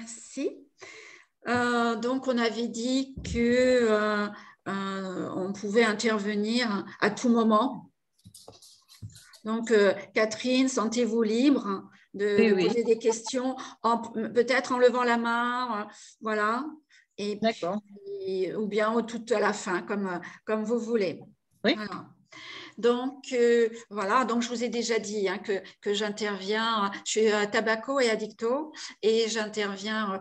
merci. Donc, on avait dit que on pouvait intervenir à tout moment. Donc, Catherine, sentez-vous libre de poser des questions, peut-être en levant la main, voilà. Et puis, ou bien tout à la fin, comme vous voulez. Oui. Voilà. Donc, voilà, donc je vous ai déjà dit que j'interviens, je suis à Tabaco et Addicto, et j'interviens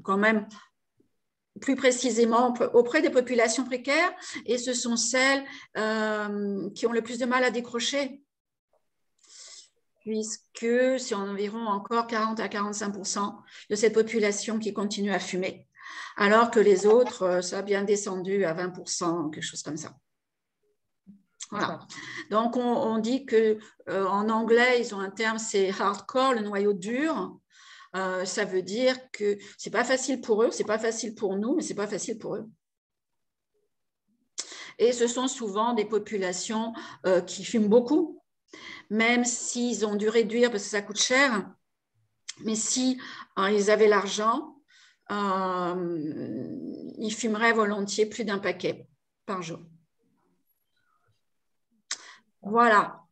quand même plus précisément auprès des populations précaires, et ce sont celles qui ont le plus de mal à décrocher, puisque c'est environ encore 40 à 45% de cette population qui continue à fumer, alors que les autres, ça a bien descendu à 20%, quelque chose comme ça. Voilà. Donc, on dit qu'en anglais, ils ont un terme, c'est hardcore, le noyau dur. Ça veut dire que ce n'est pas facile pour eux, ce n'est pas facile pour nous, mais ce n'est pas facile pour eux. Et ce sont souvent des populations qui fument beaucoup, même s'ils ont dû réduire parce que ça coûte cher. Mais si ils avaient l'argent, ils fumeraient volontiers plus d'un paquet par jour. Voilà,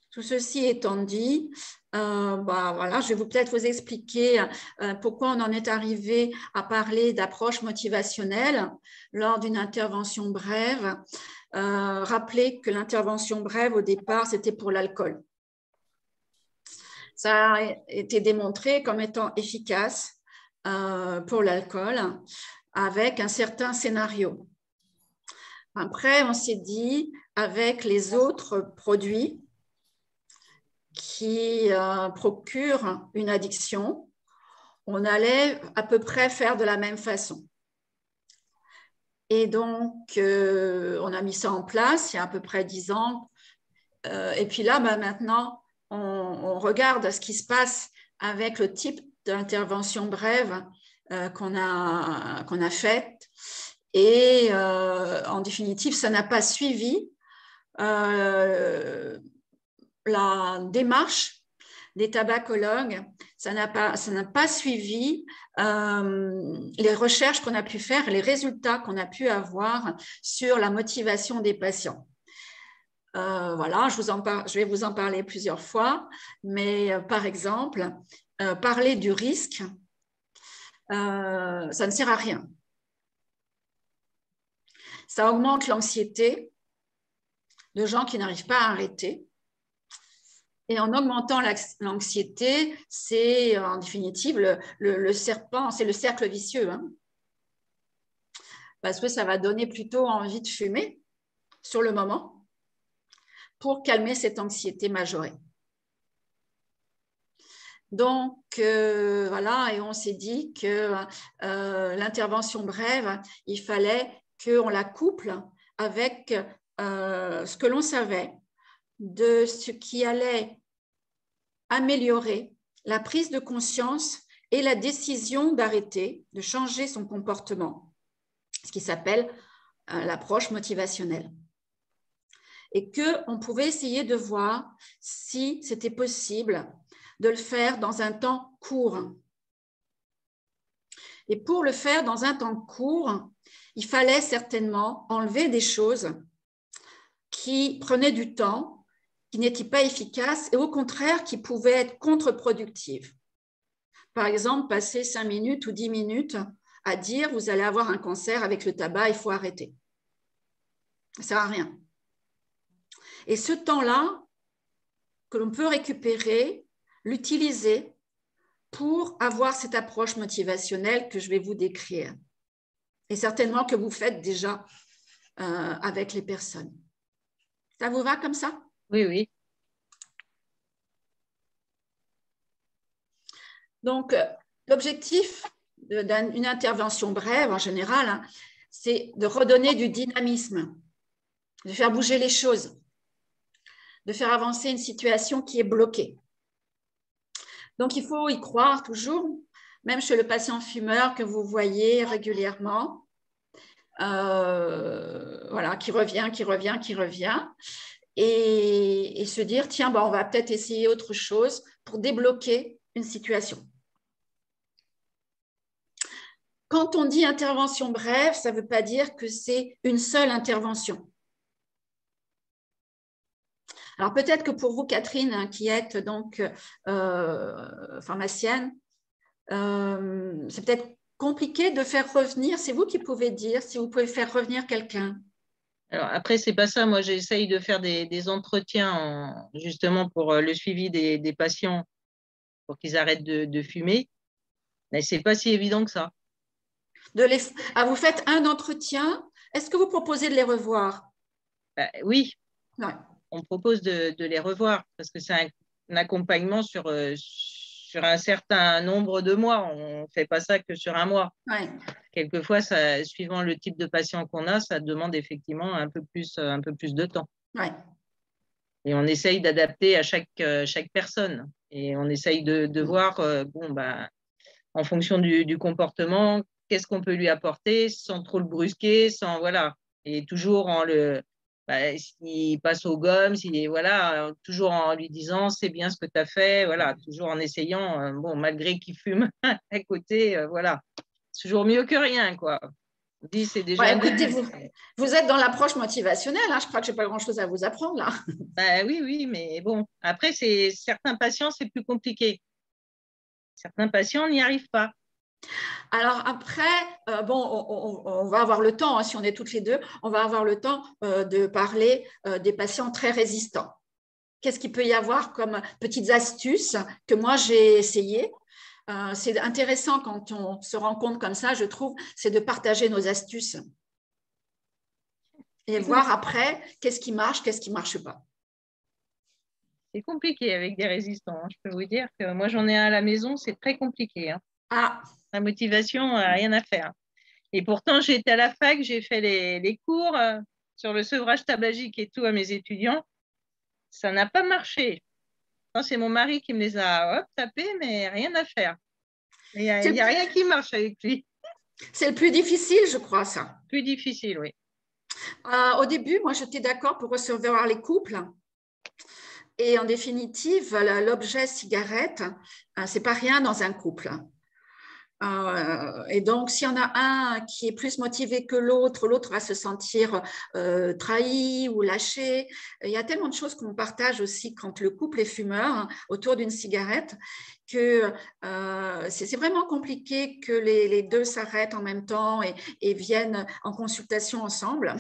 tout ceci étant dit, voilà, je vais peut-être vous expliquer pourquoi on en est arrivé à parler d'approche motivationnelle lors d'une intervention brève. Rappelez que l'intervention brève, au départ, c'était pour l'alcool. Ça a été démontré comme étant efficace pour l'alcool avec un certain scénario. Après, on s'est dit, avec les autres produits qui procurent une addiction, on allait à peu près faire de la même façon. Et donc, on a mis ça en place il y a à peu près 10 ans. Et puis là, maintenant, on regarde ce qui se passe avec le type d'intervention brève qu'on a faite. Et en définitive, ça n'a pas suivi la démarche des tabacologues, ça n'a pas suivi les recherches qu'on a pu faire, les résultats qu'on a pu avoir sur la motivation des patients. Voilà, je vais vous en parler plusieurs fois, mais par exemple, parler du risque, ça ne sert à rien. Ça augmente l'anxiété de gens qui n'arrivent pas à arrêter. Et en augmentant l'anxiété, c'est en définitive le serpent, c'est le cercle vicieux. Hein, parce que ça va donner plutôt envie de fumer sur le moment pour calmer cette anxiété majorée. Donc, voilà, et on s'est dit que l'intervention brève, il fallait qu'on la couple avec ce que l'on savait de ce qui allait améliorer la prise de conscience et la décision d'arrêter, de changer son comportement, ce qui s'appelle l'approche motivationnelle. Et qu'on pouvait essayer de voir si c'était possible de le faire dans un temps court. Et pour le faire dans un temps court, il fallait certainement enlever des choses qui prenaient du temps, qui n'étaient pas efficaces et au contraire qui pouvaient être contre-productives. Par exemple, passer 5 minutes ou 10 minutes à dire vous allez avoir un cancer avec le tabac, il faut arrêter. Ça ne sert à rien. Et ce temps-là, que l'on peut récupérer, l'utiliser pour avoir cette approche motivationnelle que je vais vous décrire. Et certainement que vous faites déjà avec les personnes. Ça vous va comme ça? Oui, oui. Donc, l'objectif d'une intervention brève, en général, hein, c'est de redonner du dynamisme, de faire bouger les choses, de faire avancer une situation qui est bloquée. Donc, il faut y croire toujours, même chez le patient fumeur que vous voyez régulièrement, voilà, qui revient, et se dire, tiens, on va peut-être essayer autre chose pour débloquer une situation. Quand on dit intervention brève, ça ne veut pas dire que c'est une seule intervention. Alors peut-être que pour vous, Catherine, hein, qui êtes donc pharmacienne, c'est peut-être compliqué de faire revenir, c'est vous qui pouvez dire si vous pouvez faire revenir quelqu'un. Alors après, c'est pas ça. Moi, j'essaye de faire des entretiens justement pour le suivi des patients pour qu'ils arrêtent de fumer. Mais c'est pas si évident que ça. Vous faites un entretien, est-ce que vous proposez de les revoir? Oui, Ouais. on propose de les revoir parce que c'est un accompagnement sur un certain nombre de mois. On ne fait pas ça que sur un mois. Ouais. Quelquefois, ça, suivant le type de patient qu'on a, ça demande effectivement un peu plus de temps. Ouais. Et on essaye d'adapter à chaque personne. Et on essaye de voir, en fonction du comportement, qu'est-ce qu'on peut lui apporter sans trop le brusquer, sans, voilà. Et toujours s'il passe aux gommes, voilà, toujours en lui disant c'est bien ce que tu as fait, voilà, toujours en essayant, malgré qu'il fume à côté, voilà. C'est toujours mieux que rien, quoi. On dit c'est déjà un écoutez, début. vous êtes dans l'approche motivationnelle, hein, je crois que je n'ai pas grand-chose à vous apprendre là. Oui, mais bon, après, certains patients, c'est plus compliqué. Certains patients n'y arrivent pas. Alors après, on va avoir le temps, hein, si on est toutes les deux, on va avoir le temps de parler des patients très résistants. Qu'est-ce qu'il peut y avoir comme petites astuces que moi j'ai essayées? C'est intéressant quand on se rend compte comme ça, je trouve, c'est de partager nos astuces et voir après qu'est-ce qui marche pas. C'est compliqué avec des résistants, hein. Je peux vous dire que moi, j'en ai un à la maison, c'est très compliqué, hein. Ah, La motivation, rien à faire. Et pourtant, j'ai été à la fac, j'ai fait les cours sur le sevrage tabagique et tout à mes étudiants. Ça n'a pas marché. C'est mon mari qui me les a tapés, mais rien à faire. Il n'y a rien qui marche avec lui. c'est le plus difficile, je crois, ça. Plus difficile, oui. Au début, moi, j'étais d'accord pour recevoir les couples. Et en définitive, l'objet cigarette, c'est pas rien dans un couple. Et donc, s'il y en a un qui est plus motivé que l'autre, l'autre va se sentir trahi ou lâché. Il y a tellement de choses qu'on partage aussi quand le couple est fumeur, hein, autour d'une cigarette, que c'est vraiment compliqué que les deux s'arrêtent en même temps et viennent en consultation ensemble.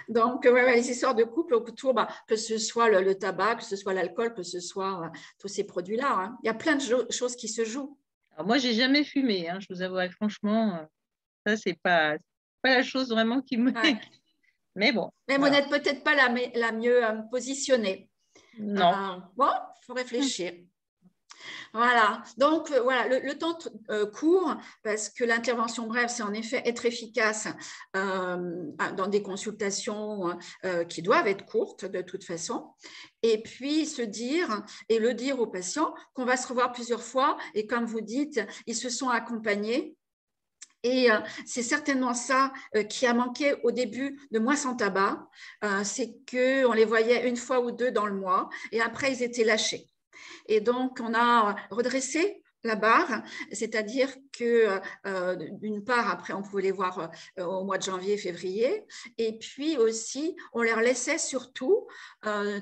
Donc, les histoires de couple autour, que ce soit le tabac, que ce soit l'alcool, que ce soit tous ces produits-là, hein. Il y a plein de choses qui se jouent. Alors moi, j'ai jamais fumé, hein, je vous avoue, franchement, ça, c'est pas la chose vraiment qui me… Ouais. Mais bon. Mais vous n'êtes peut-être pas la mieux positionnée. Non. Bon, il faut réfléchir. Voilà, donc voilà, le temps court parce que l'intervention brève, c'est en effet être efficace dans des consultations qui doivent être courtes de toute façon. Et puis se dire et le dire aux patients qu'on va se revoir plusieurs fois et comme vous dites, ils se sont accompagnés. Et c'est certainement ça qui a manqué au début de Moi sans tabac, c'est qu'on les voyait une fois ou deux dans le mois et après ils étaient lâchés. Et donc, on a redressé la barre, c'est-à-dire que d'une part, après, on pouvait les voir au mois de janvier, février, et puis aussi, on leur laissait surtout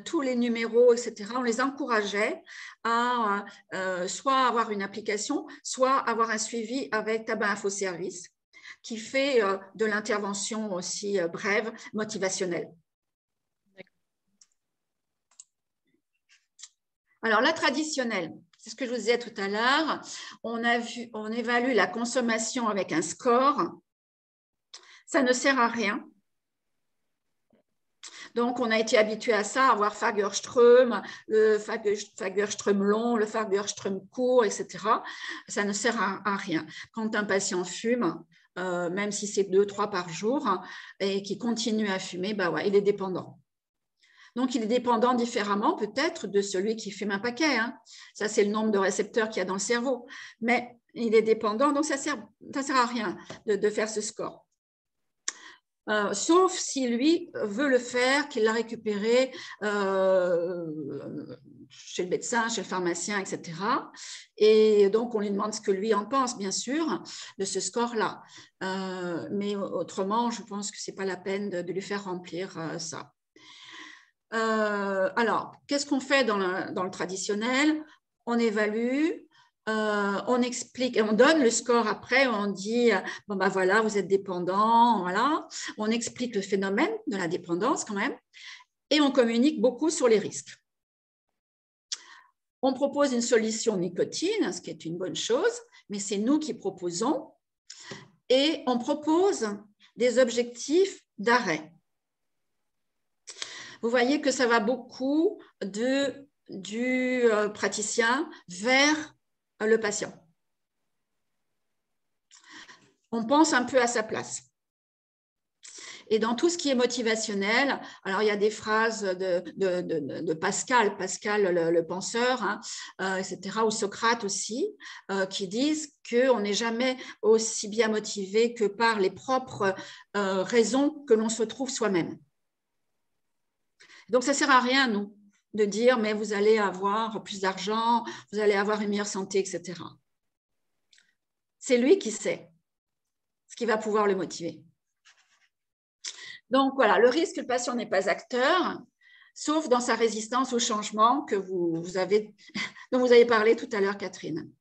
tous les numéros, etc. On les encourageait à soit avoir une application, soit avoir un suivi avec Tabac Info Service, qui fait de l'intervention aussi brève, motivationnelle. Alors, la traditionnelle, c'est ce que je vous disais tout à l'heure. On évalue la consommation avec un score. Ça ne sert à rien. Donc, on a été habitué à ça, à voir Fagerström, le Fagerström long, le Fagerström court, etc. Ça ne sert à rien. Quand un patient fume, même si c'est 2-3 par jour, et qui continue à fumer, il est dépendant. Donc, il est dépendant différemment peut-être de celui qui fume un paquet, hein. Ça, c'est le nombre de récepteurs qu'il y a dans le cerveau. Mais il est dépendant, donc ça sert à rien de faire ce score. sauf si lui veut le faire, qu'il l'a récupéré chez le médecin, chez le pharmacien, etc. Et donc, on lui demande ce que lui en pense, bien sûr, de ce score-là. Mais autrement, je pense que ce n'est pas la peine de lui faire remplir ça. Alors, qu'est-ce qu'on fait dans le traditionnel? On évalue, on explique, et on donne le score après, on dit, bon ben voilà, vous êtes dépendant, voilà. On explique le phénomène de la dépendance quand même, et on communique beaucoup sur les risques. On propose une solution nicotine, ce qui est une bonne chose, mais c'est nous qui proposons, et on propose des objectifs d'arrêt. Vous voyez que ça va beaucoup du praticien vers le patient. On pense un peu à sa place. Et dans tout ce qui est motivationnel, alors il y a des phrases de Pascal, le penseur, hein, etc., ou Socrate aussi, qui disent qu'on n'est jamais aussi bien motivé que par les propres raisons que l'on se trouve soi-même. Donc, ça ne sert à rien, nous, de dire, mais vous allez avoir plus d'argent, vous allez avoir une meilleure santé, etc. C'est lui qui sait ce qui va pouvoir le motiver. Donc, voilà, le risque que le patient n'est pas acteur, sauf dans sa résistance au changement que dont vous avez parlé tout à l'heure, Catherine.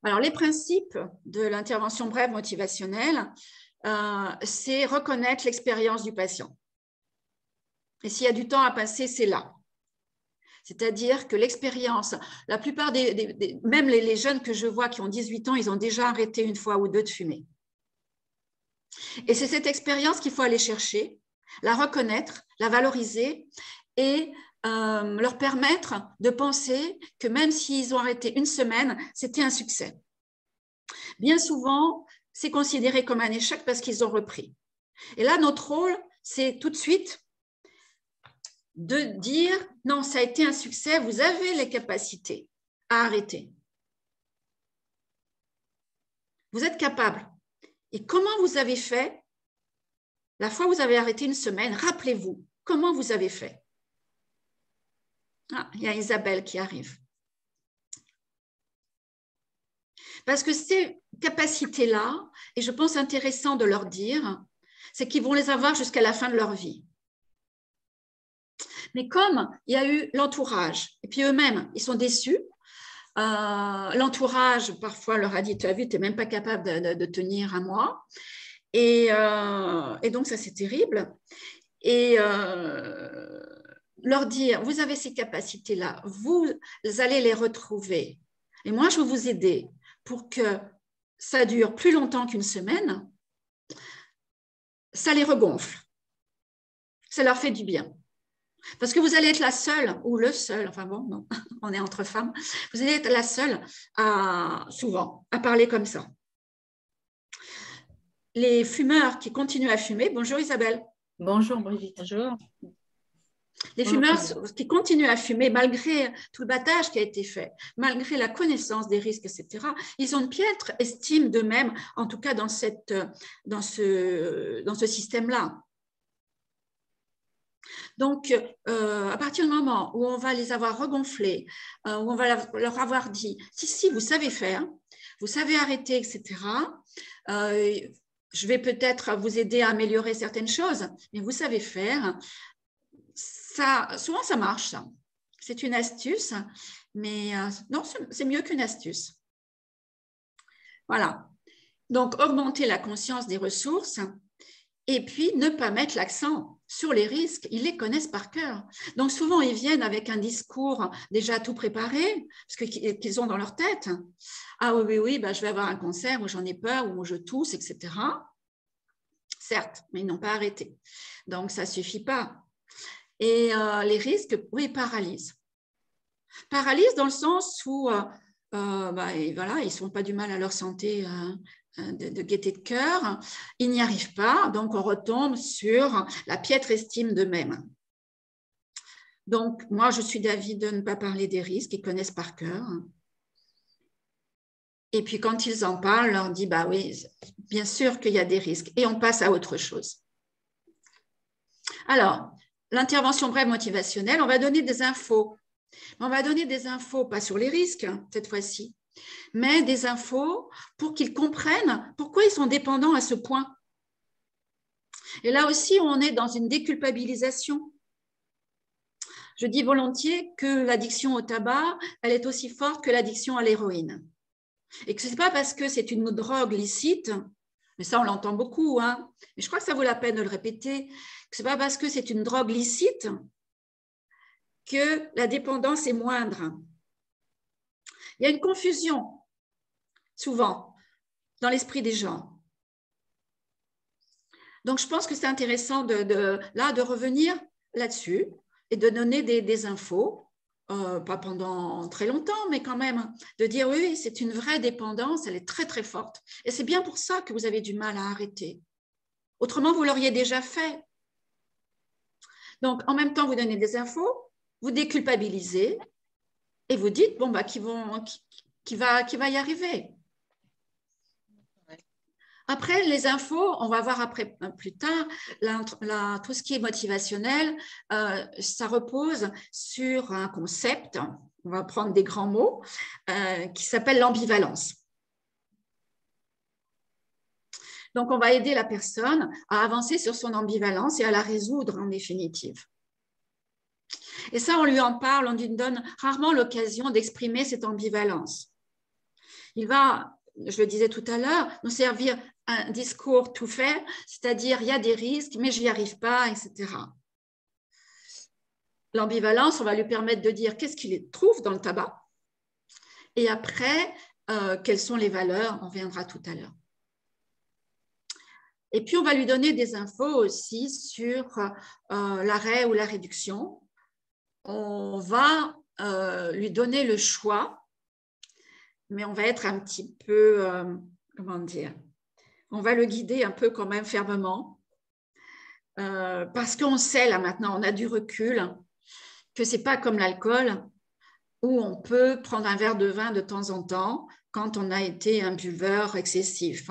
Alors, les principes de l'intervention brève motivationnelle, c'est reconnaître l'expérience du patient. Et s'il y a du temps à passer, c'est là. C'est-à-dire que l'expérience, la plupart même les jeunes que je vois qui ont 18 ans, ils ont déjà arrêté une fois ou deux de fumer. Et c'est cette expérience qu'il faut aller chercher, la reconnaître, la valoriser et leur permettre de penser que même s'ils ont arrêté une semaine, c'était un succès. Bien souvent, c'est considéré comme un échec parce qu'ils ont repris. Et là, notre rôle, c'est tout de suite de dire non, ça a été un succès, vous avez les capacités à arrêter. Vous êtes capable. Et comment vous avez fait la fois où vous avez arrêté une semaine? Rappelez-vous, comment vous avez fait? Ah, il y a Isabelle qui arrive. Parce que ces capacités-là, et je pense intéressant de leur dire, c'est qu'ils vont les avoir jusqu'à la fin de leur vie. Mais comme il y a eu l'entourage, et puis eux-mêmes, ils sont déçus, l'entourage parfois leur a dit, tu as vu, tu n'es même pas capable de tenir un mois. Et donc, ça, c'est terrible. Et leur dire, vous avez ces capacités-là, vous allez les retrouver. Et moi, je vais vous aider pour que ça dure plus longtemps qu'une semaine. Ça les regonfle. Ça leur fait du bien. Parce que vous allez être la seule, ou le seul, enfin bon, non, on est entre femmes, vous allez être la seule, souvent, à parler comme ça. Les fumeurs qui continuent à fumer, bonjour Isabelle. Bonjour Brigitte. Bonjour. Les fumeurs qui continuent à fumer, malgré tout le battage qui a été fait, malgré la connaissance des risques, etc., ils ont une piètre estime d'eux-mêmes, en tout cas dans ce système-là. Donc, à partir du moment où on va les avoir regonflés, où on va leur avoir dit « si, vous savez faire, vous savez arrêter, etc. Je vais peut-être vous aider à améliorer certaines choses, mais vous savez faire. » Souvent, ça marche. C'est une astuce, mais non, c'est mieux qu'une astuce. Voilà. Donc, augmenter la conscience des ressources et puis ne pas mettre l'accent sur les risques. Ils les connaissent par cœur. Donc, souvent, ils viennent avec un discours déjà tout préparé, parce qu'ils ont dans leur tête. Ah oui, ben, je vais avoir un cancer, ou j'en ai peur, ou je tousse, etc. Certes, mais ils n'ont pas arrêté. Donc, ça ne suffit pas. Et les risques, oui, paralysent. Paralysent dans le sens où voilà, ils ne font pas du mal à leur santé de gaieté de cœur, ils n'y arrivent pas, donc on retombe sur la piètre estime d'eux-mêmes. Donc, moi, je suis d'avis de ne pas parler des risques, ils connaissent par cœur. Et puis, quand ils en parlent, on leur dit, bah oui, bien sûr qu'il y a des risques. Et on passe à autre chose. Alors, l'intervention brève motivationnelle, on va donner des infos. On va donner des infos, pas sur les risques, cette fois-ci, mais des infos pour qu'ils comprennent pourquoi ils sont dépendants à ce point. Et là aussi, on est dans une déculpabilisation. Je dis volontiers que l'addiction au tabac, elle est aussi forte que l'addiction à l'héroïne. Et que ce n'est pas parce que c'est une drogue licite, mais ça on l'entend beaucoup, hein, mais je crois que ça vaut la peine de le répéter, que ce n'est pas parce que c'est une drogue licite que la dépendance est moindre. Il y a une confusion, souvent, dans l'esprit des gens. Donc je pense que c'est intéressant de revenir là-dessus et de donner des infos, pas pendant très longtemps, mais quand même, de dire oui, c'est une vraie dépendance, elle est très très forte. Et c'est bien pour ça que vous avez du mal à arrêter. Autrement, vous l'auriez déjà fait. Donc, en même temps, vous donnez des infos, vous déculpabilisez et vous dites, bon, bah, qui va y arriver. Après, les infos, on va voir après, plus tard, tout ce qui est motivationnel, ça repose sur un concept, on va prendre des grands mots, qui s'appelle l'ambivalence. Donc, on va aider la personne à avancer sur son ambivalence et à la résoudre en définitive. Et ça, on lui en parle, on lui donne rarement l'occasion d'exprimer cette ambivalence. Il va, je le disais tout à l'heure, nous servir un discours tout fait, c'est-à-dire il y a des risques, mais je n'y arrive pas, etc. L'ambivalence, on va lui permettre de dire qu'est-ce qu'il trouve dans le tabac, et après, quelles sont les valeurs, on viendra tout à l'heure. Et puis, on va lui donner des infos aussi sur l'arrêt ou la réduction. On va lui donner le choix, mais on va être un petit peu, comment dire, on va le guider un peu quand même fermement, parce qu'on sait là maintenant, on a du recul, que ce n'est pas comme l'alcool, où on peut prendre un verre de vin de temps en temps quand on a été un buveur excessif.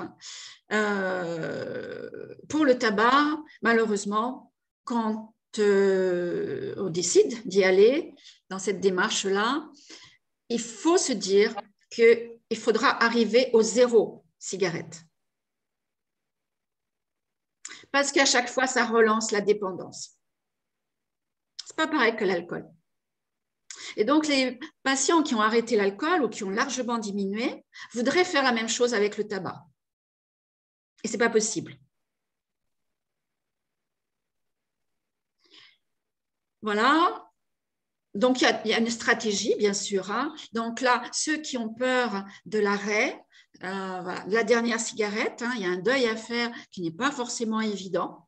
Pour le tabac, malheureusement, quand on décide d'y aller dans cette démarche-là, il faut se dire qu'il faudra arriver au 0 cigarette. Parce qu'à chaque fois, ça relance la dépendance. Ce n'est pas pareil que l'alcool. Et donc, les patients qui ont arrêté l'alcool ou qui ont largement diminué voudraient faire la même chose avec le tabac. Et ce n'est pas possible. Voilà. Donc, il y a une stratégie, bien sûr. Hein. Donc là, ceux qui ont peur de l'arrêt, voilà, la dernière cigarette, hein, il y a un deuil à faire qui n'est pas forcément évident.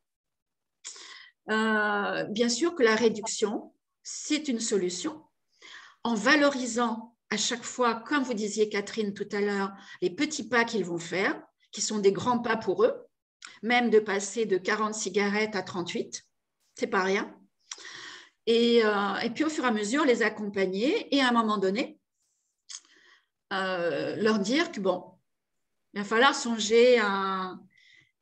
Bien sûr que la réduction, c'est une solution. En valorisant à chaque fois, comme vous disiez Catherine tout à l'heure, les petits pas qu'ils vont faire, qui sont des grands pas pour eux, même de passer de 40 cigarettes à 38, c'est pas rien. Et puis, au fur et à mesure, les accompagner et à un moment donné, leur dire que, bon, il va falloir songer à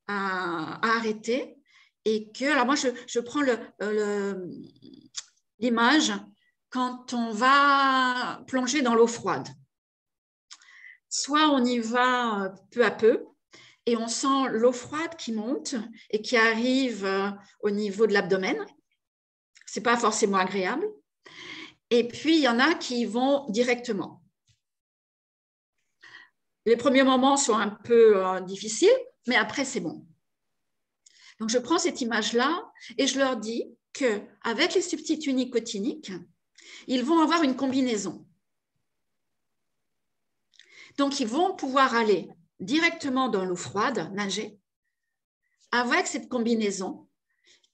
arrêter et que, alors moi, je prends l'image quand on va plonger dans l'eau froide. Soit on y va peu à peu et on sent l'eau froide qui monte et qui arrive au niveau de l'abdomen. Ce n'est pas forcément agréable. Et puis, il y en a qui vont directement. Les premiers moments sont un peu difficiles, mais après, c'est bon. Donc, je prends cette image-là et je leur dis qu'avec les substituts nicotiniques, ils vont avoir une combinaison. Donc, ils vont pouvoir aller directement dans l'eau froide, nager, avec cette combinaison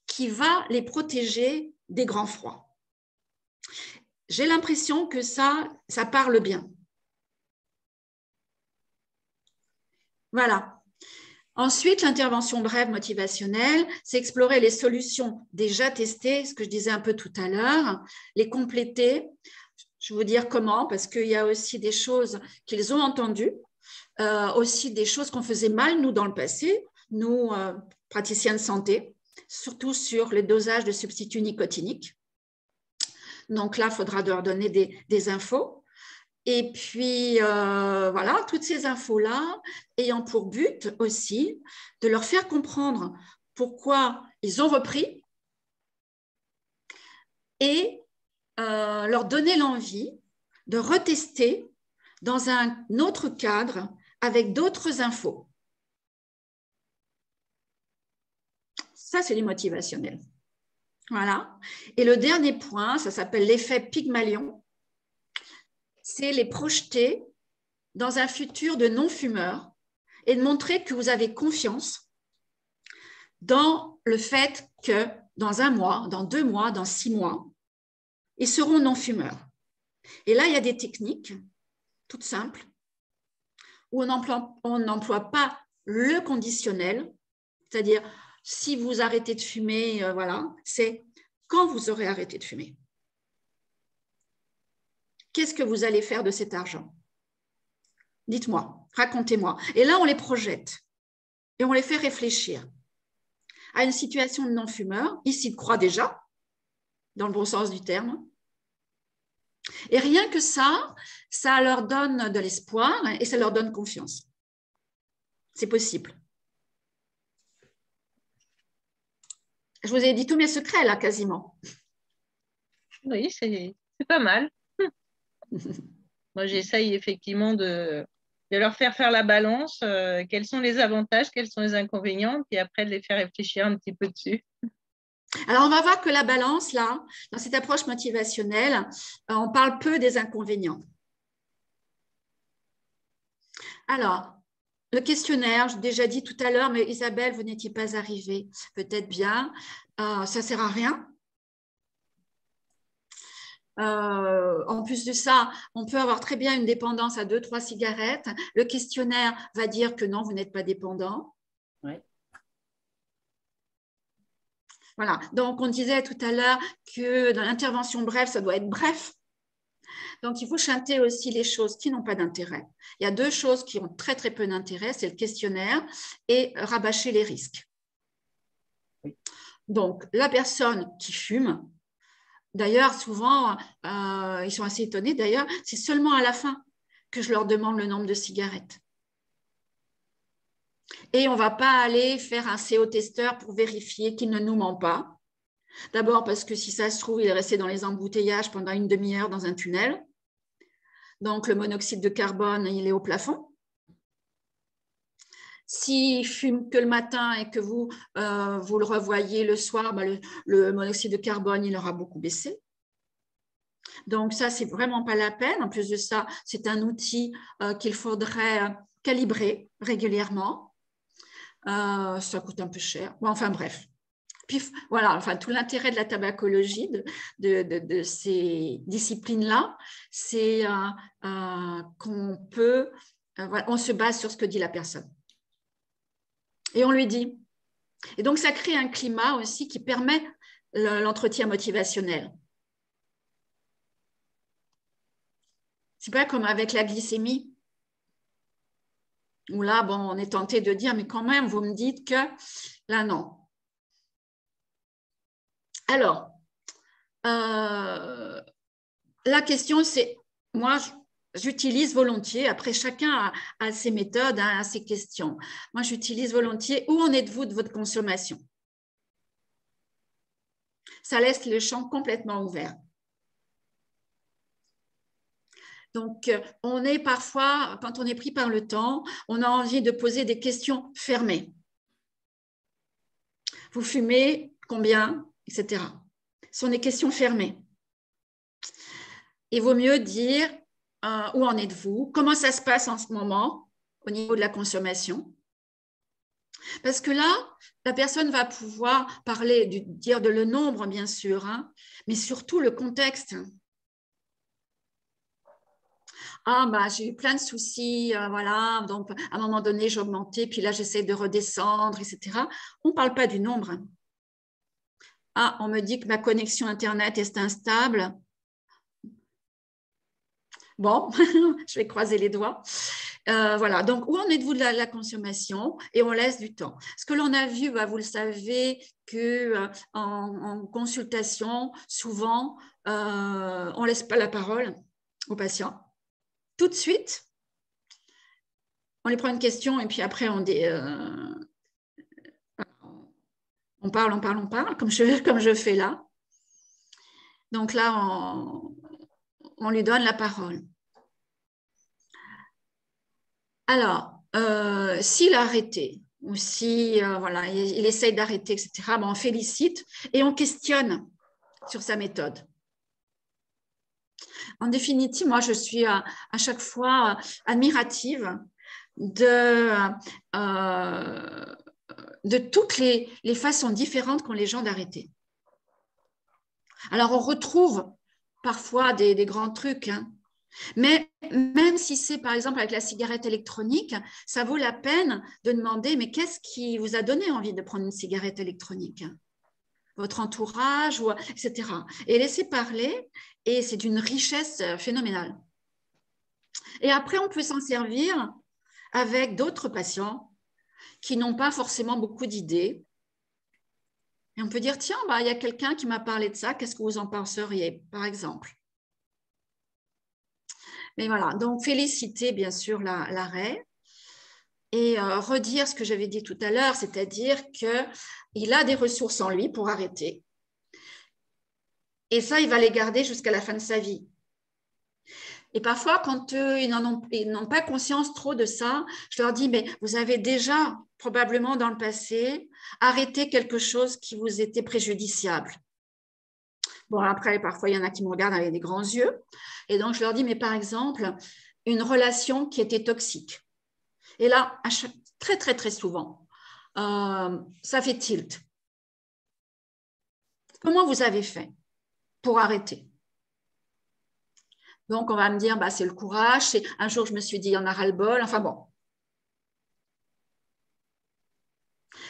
qui va les protéger des grands froids. J'ai l'impression que ça parle bien. Voilà. Ensuite, l'intervention brève motivationnelle, c'est explorer les solutions déjà testées, ce que je disais un peu tout à l'heure, les compléter. Je vais vous dire comment, parce qu'il y a aussi des choses qu'ils ont entendues aussi des choses qu'on faisait mal, nous, dans le passé, nous, praticiens de santé, surtout sur le dosage de substituts nicotiniques. Donc là, il faudra leur donner des infos. Et puis, voilà, toutes ces infos-là ayant pour but aussi de leur faire comprendre pourquoi ils ont repris et leur donner l'envie de retester dans un autre cadre avec d'autres infos. Ça, c'est du motivationnel. Voilà. Et le dernier point, ça s'appelle l'effet Pygmalion. C'est les projeter dans un futur de non-fumeurs et de montrer que vous avez confiance dans le fait que dans 1 mois, dans 2 mois, dans 6 mois, ils seront non-fumeurs. Et là, il y a des techniques toutes simples où on n'emploie pas le conditionnel, c'est-à-dire si vous arrêtez de fumer, voilà, c'est quand vous aurez arrêté de fumer. Qu'est-ce que vous allez faire de cet argent? Dites-moi, racontez-moi. Et là, on les projette et on les fait réfléchir à une situation de non-fumeur. Ils y croient déjà, dans le bon sens du terme. Et rien que ça leur donne de l'espoir et ça leur donne confiance. C'est possible. Je vous ai dit tous mes secrets, là, quasiment. Oui, c'est pas mal. Moi, j'essaye effectivement de leur faire la balance. Quels sont les avantages, quels sont les inconvénients, puis après de les faire réfléchir un petit peu dessus. Alors, on va voir que la balance, là, dans cette approche motivationnelle, on parle peu des inconvénients. Alors, le questionnaire, j'ai déjà dit tout à l'heure, mais Isabelle, vous n'étiez pas arrivée. Peut-être bien. Ça ne sert à rien. En plus de ça, on peut avoir très bien une dépendance à 2-3 cigarettes. Le questionnaire va dire que non, vous n'êtes pas dépendant. Ouais. Voilà. Donc, on disait tout à l'heure que dans l'intervention brève, ça doit être bref. Donc, il faut chanter aussi les choses qui n'ont pas d'intérêt. Il y a 2 choses qui ont très, très peu d'intérêt, c'est le questionnaire et rabâcher les risques. Oui. Donc, la personne qui fume, d'ailleurs, souvent, ils sont assez étonnés, d'ailleurs, c'est seulement à la fin que je leur demande le nombre de cigarettes. Et on ne va pas aller faire un CO-testeur pour vérifier qu'il ne nous ment pas. D'abord parce que si ça se trouve, il est resté dans les embouteillages pendant une demi-heure dans un tunnel. Donc, le monoxyde de carbone, il est au plafond. S'il fume que le matin et que vous le revoyez le soir, le monoxyde de carbone, il aura beaucoup baissé. Donc, ça, c'est vraiment pas la peine. En plus de ça, c'est un outil qu'il faudrait calibrer régulièrement. Ça coûte un peu cher. Bon, enfin, bref. Puis, voilà, enfin, tout l'intérêt de la tabacologie, de ces disciplines-là, c'est qu'on peut, voilà, on se base sur ce que dit la personne. Et on lui dit. Et donc, ça crée un climat aussi qui permet l'entretien motivationnel. C'est pas comme avec la glycémie, où là, bon, on est tenté de dire, mais quand même, vous me dites que là, non. Alors, la question, c'est, moi, j'utilise volontiers, après chacun a ses méthodes, a ses questions. Moi, j'utilise volontiers, où en êtes-vous de votre consommation? Ça laisse le champ complètement ouvert. Donc, on est parfois, quand on est pris par le temps, on a envie de poser des questions fermées. Vous fumez combien, etc. Ce sont des questions fermées. Il vaut mieux dire où en êtes-vous, comment ça se passe en ce moment au niveau de la consommation. Parce que là, la personne va pouvoir parler, dire de le nombre, bien sûr, hein, mais surtout le contexte. Ah, bah, j'ai eu plein de soucis, voilà, donc à un moment donné, j'ai augmenté, puis là, j'essaie de redescendre, etc. On ne parle pas du nombre. Ah, on me dit que ma connexion Internet est instable. Bon, je vais croiser les doigts. Voilà, donc où en êtes-vous de la consommation et on laisse du temps. Ce que l'on a vu, vous le savez, que en consultation, souvent, on ne laisse pas la parole aux patients. Tout de suite, on les prend une question et puis après, on parle, comme je fais là. Donc là, on lui donne la parole. Alors, s'il a arrêté ou si voilà, il essaye d'arrêter, etc., on félicite et on questionne sur sa méthode. En définitive, moi, je suis à chaque fois admirative de toutes les façons différentes qu'ont les gens d'arrêter. Alors, on retrouve parfois des grands trucs, hein, mais même si c'est, par exemple, avec la cigarette électronique, ça vaut la peine de demander, mais qu'est-ce qui vous a donné envie de prendre une cigarette électronique ? Votre entourage, etc. Et laisser parler, et c'est d'une richesse phénoménale. Et après, on peut s'en servir avec d'autres patients qui n'ont pas forcément beaucoup d'idées. Et on peut dire, tiens, il y a quelqu'un qui m'a parlé de ça, qu'est-ce que vous en penseriez, par exemple? Mais voilà, donc féliciter bien sûr l'arrêt et redire ce que j'avais dit tout à l'heure, c'est-à-dire qu'il a des ressources en lui pour arrêter. Et ça, il va les garder jusqu'à la fin de sa vie. Et parfois, quand ils n'ont pas conscience trop de ça, je leur dis, mais vous avez déjà probablement dans le passé arrêté quelque chose qui vous était préjudiciable. Bon, après, parfois, il y en a qui me regardent avec des grands yeux. Et donc, je leur dis, mais par exemple, une relation qui était toxique. Et là, très, très, très souvent, ça fait tilt. Comment vous avez fait pour arrêter? Donc, on va me dire, c'est le courage. Un jour, je me suis dit, il y en a ras-le-bol. Enfin bon.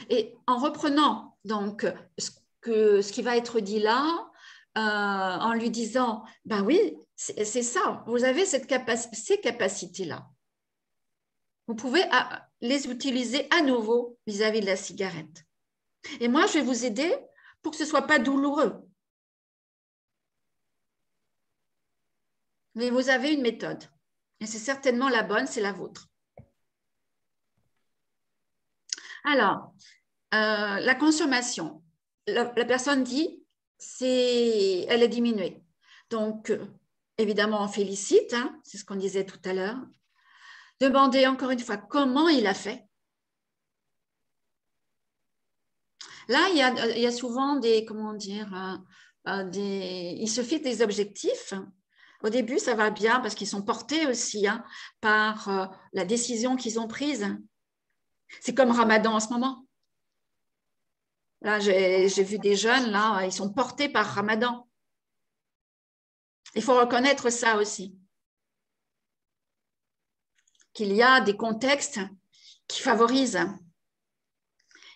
Et en reprenant donc ce qui va être dit là, en lui disant, oui, c'est ça, vous avez ces capacités-là. Vous pouvez les utiliser à nouveau vis-à-vis de la cigarette. Et moi, je vais vous aider pour que ce ne soit pas douloureux. Mais vous avez une méthode. Et c'est certainement la bonne, c'est la vôtre. Alors, la consommation. La personne dit, elle est diminuée. Donc, évidemment, on félicite, hein, c'est ce qu'on disait tout à l'heure. Demandez encore une fois comment il a fait. Là, il y a souvent des, comment dire, il se fixe des objectifs. Au début, ça va bien parce qu'ils sont portés aussi par la décision qu'ils ont prise. C'est comme Ramadan en ce moment. Là, j'ai vu des jeunes, là, ils sont portés par Ramadan. Il faut reconnaître ça aussi. Qu'il y a des contextes qui favorisent.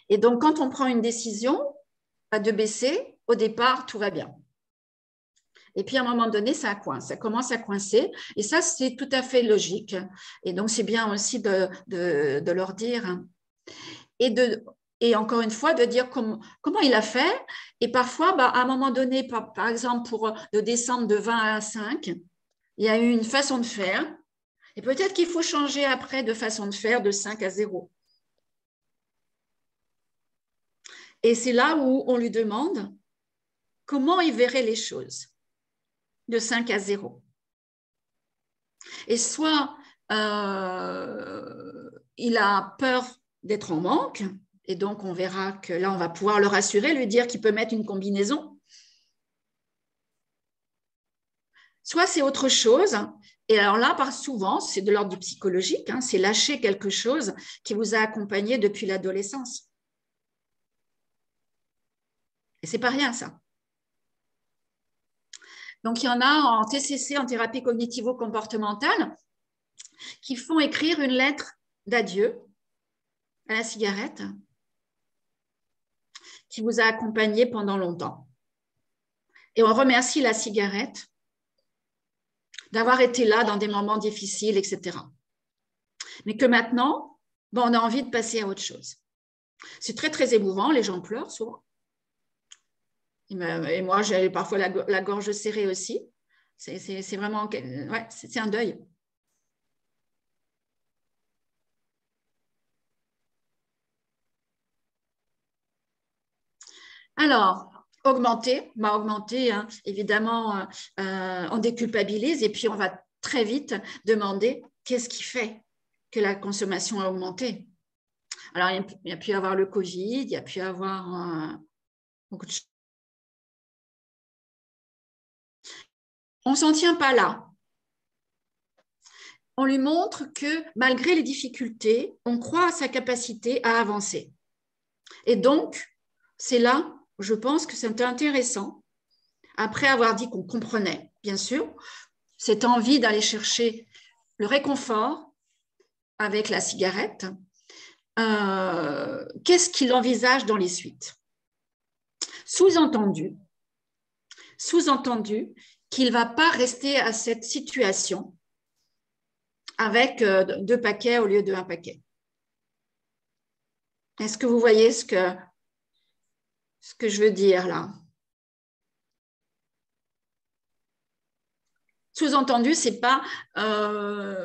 Et donc, quand on prend une décision de baisser, au départ, tout va bien. Et puis, à un moment donné, ça coince, ça commence à coincer. Et ça, c'est tout à fait logique. Et donc, c'est bien aussi de leur dire. Et encore une fois, de dire comment il a fait. Et parfois, à un moment donné, par exemple, de descendre de 20 à 5, il y a eu une façon de faire. Et peut-être qu'il faut changer après de façon de faire de 5 à 0. Et c'est là où on lui demande comment il verrait les choses de 5 à 0. Et soit il a peur d'être en manque, et donc on verra que là, on va pouvoir le rassurer, lui dire qu'il peut mettre une combinaison. Soit c'est autre chose, et alors là, souvent, c'est de l'ordre du psychologique, c'est lâcher quelque chose qui vous a accompagné depuis l'adolescence. Et c'est pas rien, ça. Donc, il y en a en TCC, en thérapie cognitivo-comportementale, qui font écrire une lettre d'adieu à la cigarette qui vous a accompagné pendant longtemps. Et on remercie la cigarette d'avoir été là dans des moments difficiles, etc. mais que maintenant, on a envie de passer à autre chose. C'est très, très émouvant, les gens pleurent souvent. Et moi, j'ai parfois la gorge serrée aussi. C'est vraiment, ouais, c'est un deuil. Alors, augmenter, hein, évidemment, on déculpabilise et puis on va très vite demander qu'est-ce qui fait que la consommation a augmenté. Alors, il y a pu y avoir le Covid, il y a pu y avoir beaucoup de choses. On ne s'en tient pas là. On lui montre que malgré les difficultés, on croit à sa capacité à avancer. Et donc, c'est là, je pense que c'est intéressant, après avoir dit qu'on comprenait, bien sûr, cette envie d'aller chercher le réconfort avec la cigarette, qu'est-ce qu'il envisage dans les suites? Sous-entendu qu'il ne va pas rester à cette situation avec 2 paquets au lieu de 1 paquet. Est-ce que vous voyez ce que je veux dire là? Sous-entendu, c'est pas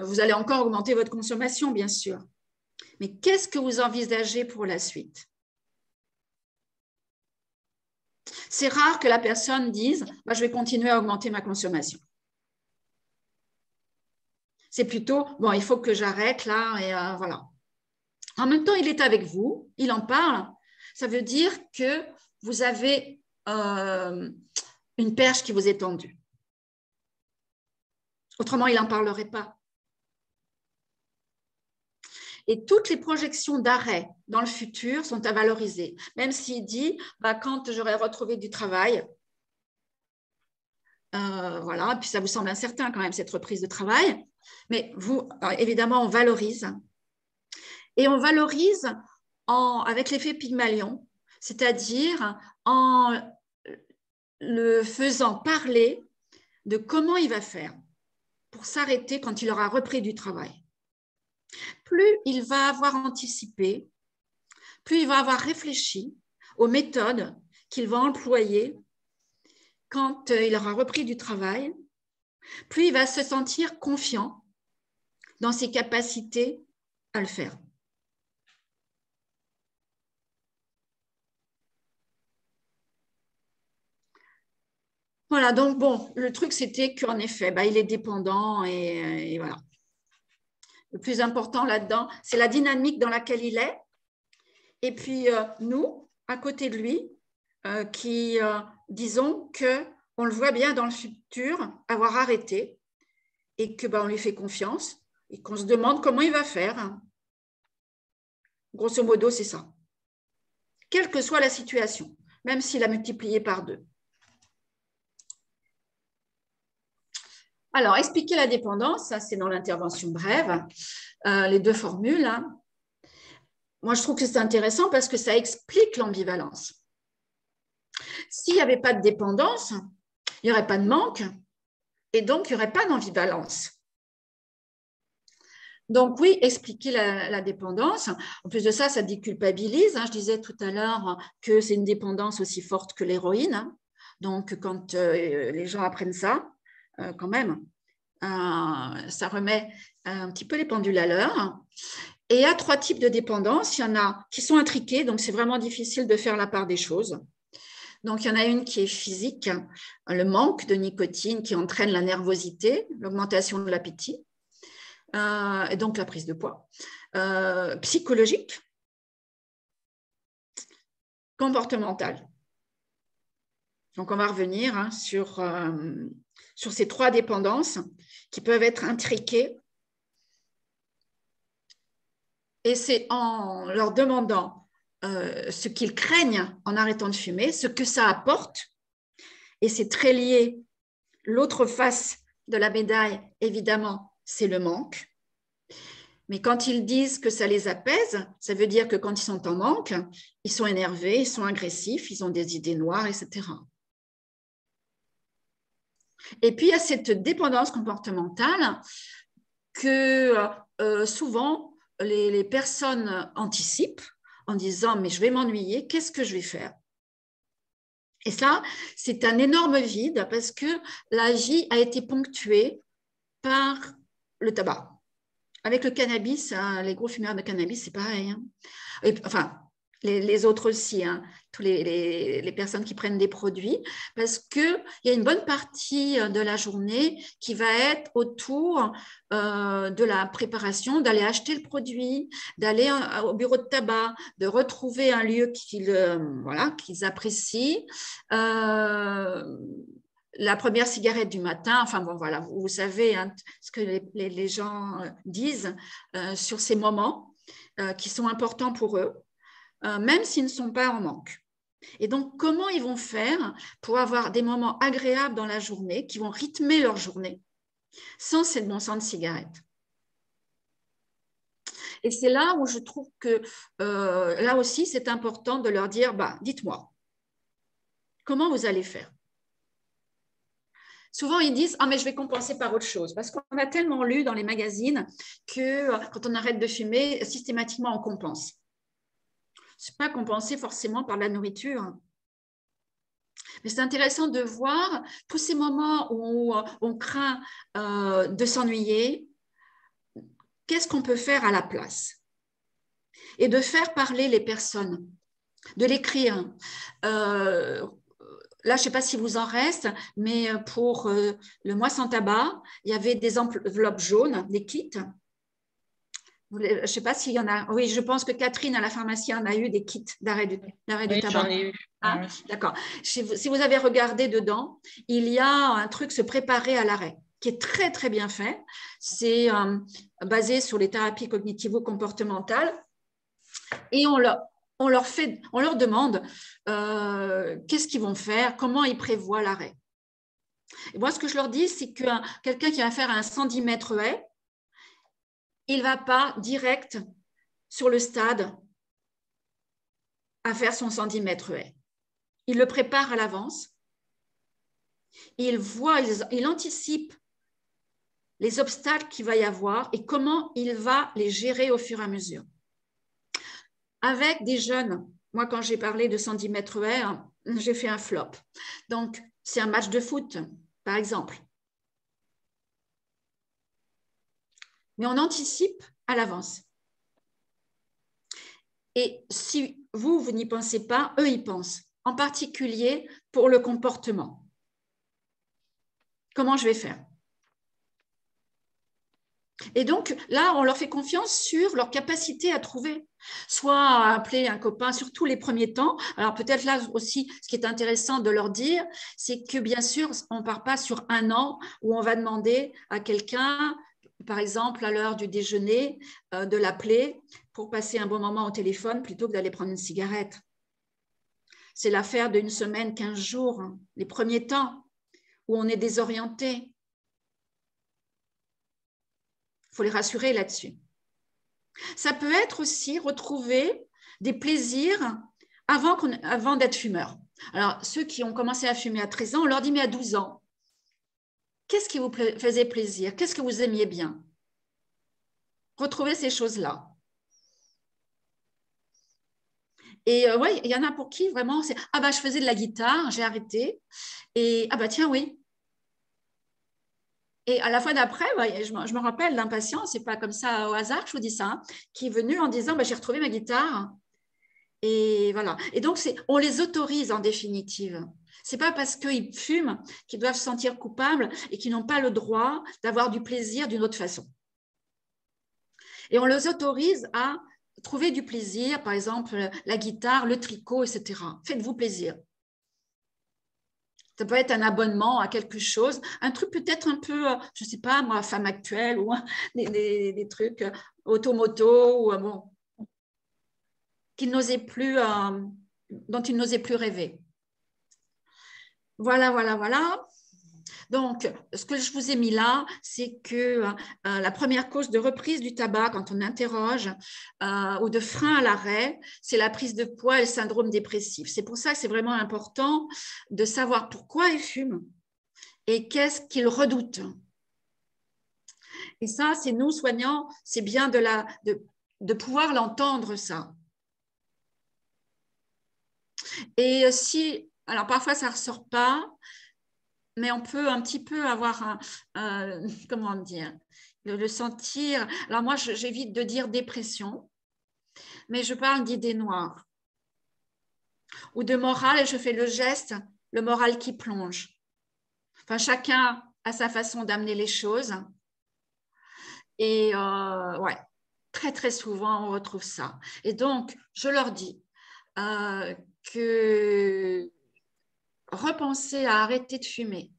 vous allez encore augmenter votre consommation, bien sûr. Mais qu'est-ce que vous envisagez pour la suite? C'est rare que la personne dise je vais continuer à augmenter ma consommation. C'est plutôt il faut que j'arrête là et voilà. En même temps, il est avec vous, il en parle. Ça veut dire que vous avez une perche qui vous est tendue. Autrement, il n'en parlerait pas. Et toutes les projections d'arrêt dans le futur sont à valoriser. Même s'il dit, quand j'aurai retrouvé du travail, voilà, puis ça vous semble incertain quand même, cette reprise de travail. Mais vous, évidemment, on valorise. Et on valorise avec l'effet Pygmalion, c'est-à-dire en le faisant parler de comment il va faire pour s'arrêter quand il aura repris du travail. Plus il va avoir anticipé, plus il va avoir réfléchi aux méthodes qu'il va employer quand il aura repris du travail, plus il va se sentir confiant dans ses capacités à le faire. Voilà, donc le truc c'était qu'en effet, il est dépendant et voilà. Le plus important là-dedans, c'est la dynamique dans laquelle il est. Et puis nous, à côté de lui, qui disons qu'on le voit bien dans le futur avoir arrêté et qu'on lui fait confiance et qu'on se demande comment il va faire. Grosso modo, c'est ça. Quelle que soit la situation, même s'il a multiplié par 2. Alors, expliquer la dépendance, ça c'est dans l'intervention brève, les 2 formules. Hein. Moi, je trouve que c'est intéressant parce que ça explique l'ambivalence. S'il n'y avait pas de dépendance, il n'y aurait pas de manque et donc il n'y aurait pas d'ambivalence. Donc oui, expliquer la dépendance. En plus de ça, ça déculpabilise. Hein. Je disais tout à l'heure que c'est une dépendance aussi forte que l'héroïne. Hein. Donc quand les gens apprennent ça, quand même, ça remet un petit peu les pendules à l'heure. Et il y a 3 types de dépendance. Il y en a qui sont intriquées, donc c'est vraiment difficile de faire la part des choses. Donc, il y en a une qui est physique, le manque de nicotine qui entraîne la nervosité, l'augmentation de l'appétit, et donc la prise de poids. Psychologique, comportementale. Donc, on va revenir sur ces 3 dépendances qui peuvent être intriquées. Et c'est en leur demandant ce qu'ils craignent en arrêtant de fumer, ce que ça apporte. Et c'est très lié. L'autre face de la médaille, évidemment, c'est le manque. Mais quand ils disent que ça les apaise, ça veut dire que quand ils sont en manque, ils sont énervés, ils sont agressifs, ils ont des idées noires, etc. Et puis, il y a cette dépendance comportementale que souvent, les personnes anticipent en disant « mais je vais m'ennuyer, qu'est-ce que je vais faire ?» Et ça, c'est un énorme vide parce que la vie a été ponctuée par le tabac. Avec le cannabis, hein, les gros fumeurs de cannabis, c'est pareil. Hein. Et, enfin, les autres aussi, hein, tous les personnes qui prennent des produits, parce qu'il y a une bonne partie de la journée qui va être autour de la préparation, d'aller acheter le produit, d'aller au bureau de tabac, de retrouver un lieu qu'ils apprécient. La première cigarette du matin, enfin bon voilà, vous savez hein, ce que les gens disent sur ces moments qui sont importants pour eux, même s'ils ne sont pas en manque. Et donc, comment ils vont faire pour avoir des moments agréables dans la journée, qui vont rythmer leur journée, sans cette bon sens de cigarette? Et c'est là où je trouve que, là aussi, c'est important de leur dire, bah, dites-moi, comment vous allez faire? Souvent, ils disent « Ah, mais je vais compenser par autre chose ». Parce qu'on a tellement lu dans les magazines que quand on arrête de fumer, systématiquement, on compense. Ce n'est pas compenser forcément par la nourriture. Mais c'est intéressant de voir tous ces moments où on craint de s'ennuyer. Qu'est-ce qu'on peut faire à la place? Et de faire parler les personnes, de l'écrire. Là, je ne sais pas si vous en reste, mais pour le mois sans tabac, il y avait des enveloppes jaunes, des kits. Je ne sais pas s'il y en a. Oui, je pense que Catherine à la pharmacie en a eu des kits d'arrêt du tabac. J'en ai eu. Ah, d'accord. Si vous avez regardé dedans, il y a un truc se préparer à l'arrêt qui est très, très bien fait. C'est basé sur les thérapies cognitivo-comportementales et on leur demande qu'est-ce qu'ils vont faire, comment ils prévoient l'arrêt. Et moi, ce que je leur dis, c'est que quelqu'un qui va faire un 110 mètres haie, il ne va pas direct sur le stade à faire son 110 mètres haie. Il le prépare à l'avance. Il anticipe les obstacles qu'il va y avoir et comment il va les gérer au fur et à mesure. Avec des jeunes, moi, quand j'ai parlé de 110 mètres haie, j'ai fait un flop. Donc, c'est un match de foot, par exemple. Mais on anticipe à l'avance. Et si vous n'y pensez pas, eux, ils pensent, en particulier pour le comportement. Comment je vais faire? Et donc, là, on leur fait confiance sur leur capacité à trouver, soit à appeler un copain, surtout les premiers temps. Alors, peut-être là aussi, ce qui est intéressant de leur dire, c'est que bien sûr, on ne part pas sur un an où on va demander à quelqu'un, par exemple, à l'heure du déjeuner, de l'appeler pour passer un bon moment au téléphone plutôt que d'aller prendre une cigarette. C'est l'affaire d'une semaine, 15 jours, les premiers temps où on est désorienté. Il faut les rassurer là-dessus. Ça peut être aussi retrouver des plaisirs avant d'être fumeur. Alors, ceux qui ont commencé à fumer à 13 ans, on leur dit, mais à 12 ans, qu'est-ce qui vous faisait plaisir? Qu'est-ce que vous aimiez bien? Retrouver ces choses-là. Et ouais, il y en a pour qui vraiment, c'est « Ah bah, je faisais de la guitare, j'ai arrêté. » Et « Ah bah, tiens, oui. » Et à la fois d'après, je me rappelle d'un patient, c'est pas comme ça au hasard que je vous dis ça, hein, qui est venu en disant bah, « J'ai retrouvé ma guitare. » Et voilà. Et donc, on les autorise en définitive. Ce n'est pas parce qu'ils fument qu'ils doivent se sentir coupables et qu'ils n'ont pas le droit d'avoir du plaisir d'une autre façon. Et on les autorise à trouver du plaisir, par exemple la guitare, le tricot, etc. Faites-vous plaisir. Ça peut être un abonnement à quelque chose, un truc peut-être un peu, je ne sais pas, moi, Femme Actuelle ou des trucs automoto ou bon, dont ils n'osaient plus rêver. Voilà, voilà, voilà. Donc, ce que je vous ai mis là, c'est que la première cause de reprise du tabac, quand on interroge, ou de frein à l'arrêt, c'est la prise de poids et le syndrome dépressif. C'est pour ça que c'est vraiment important de savoir pourquoi ils fument et qu'est-ce qu'ils redoutent. Et ça, c'est nous, soignants, c'est bien de pouvoir l'entendre, ça. Et si, alors parfois, ça ne ressort pas, mais on peut un petit peu avoir comment dire, le sentir. Alors moi, j'évite de dire dépression, mais je parle d'idées noires ou de morale et je fais le geste, le moral qui plonge. Enfin, chacun a sa façon d'amener les choses. Et ouais, très, très souvent, on retrouve ça. Et donc, je leur dis que repenser à arrêter de fumer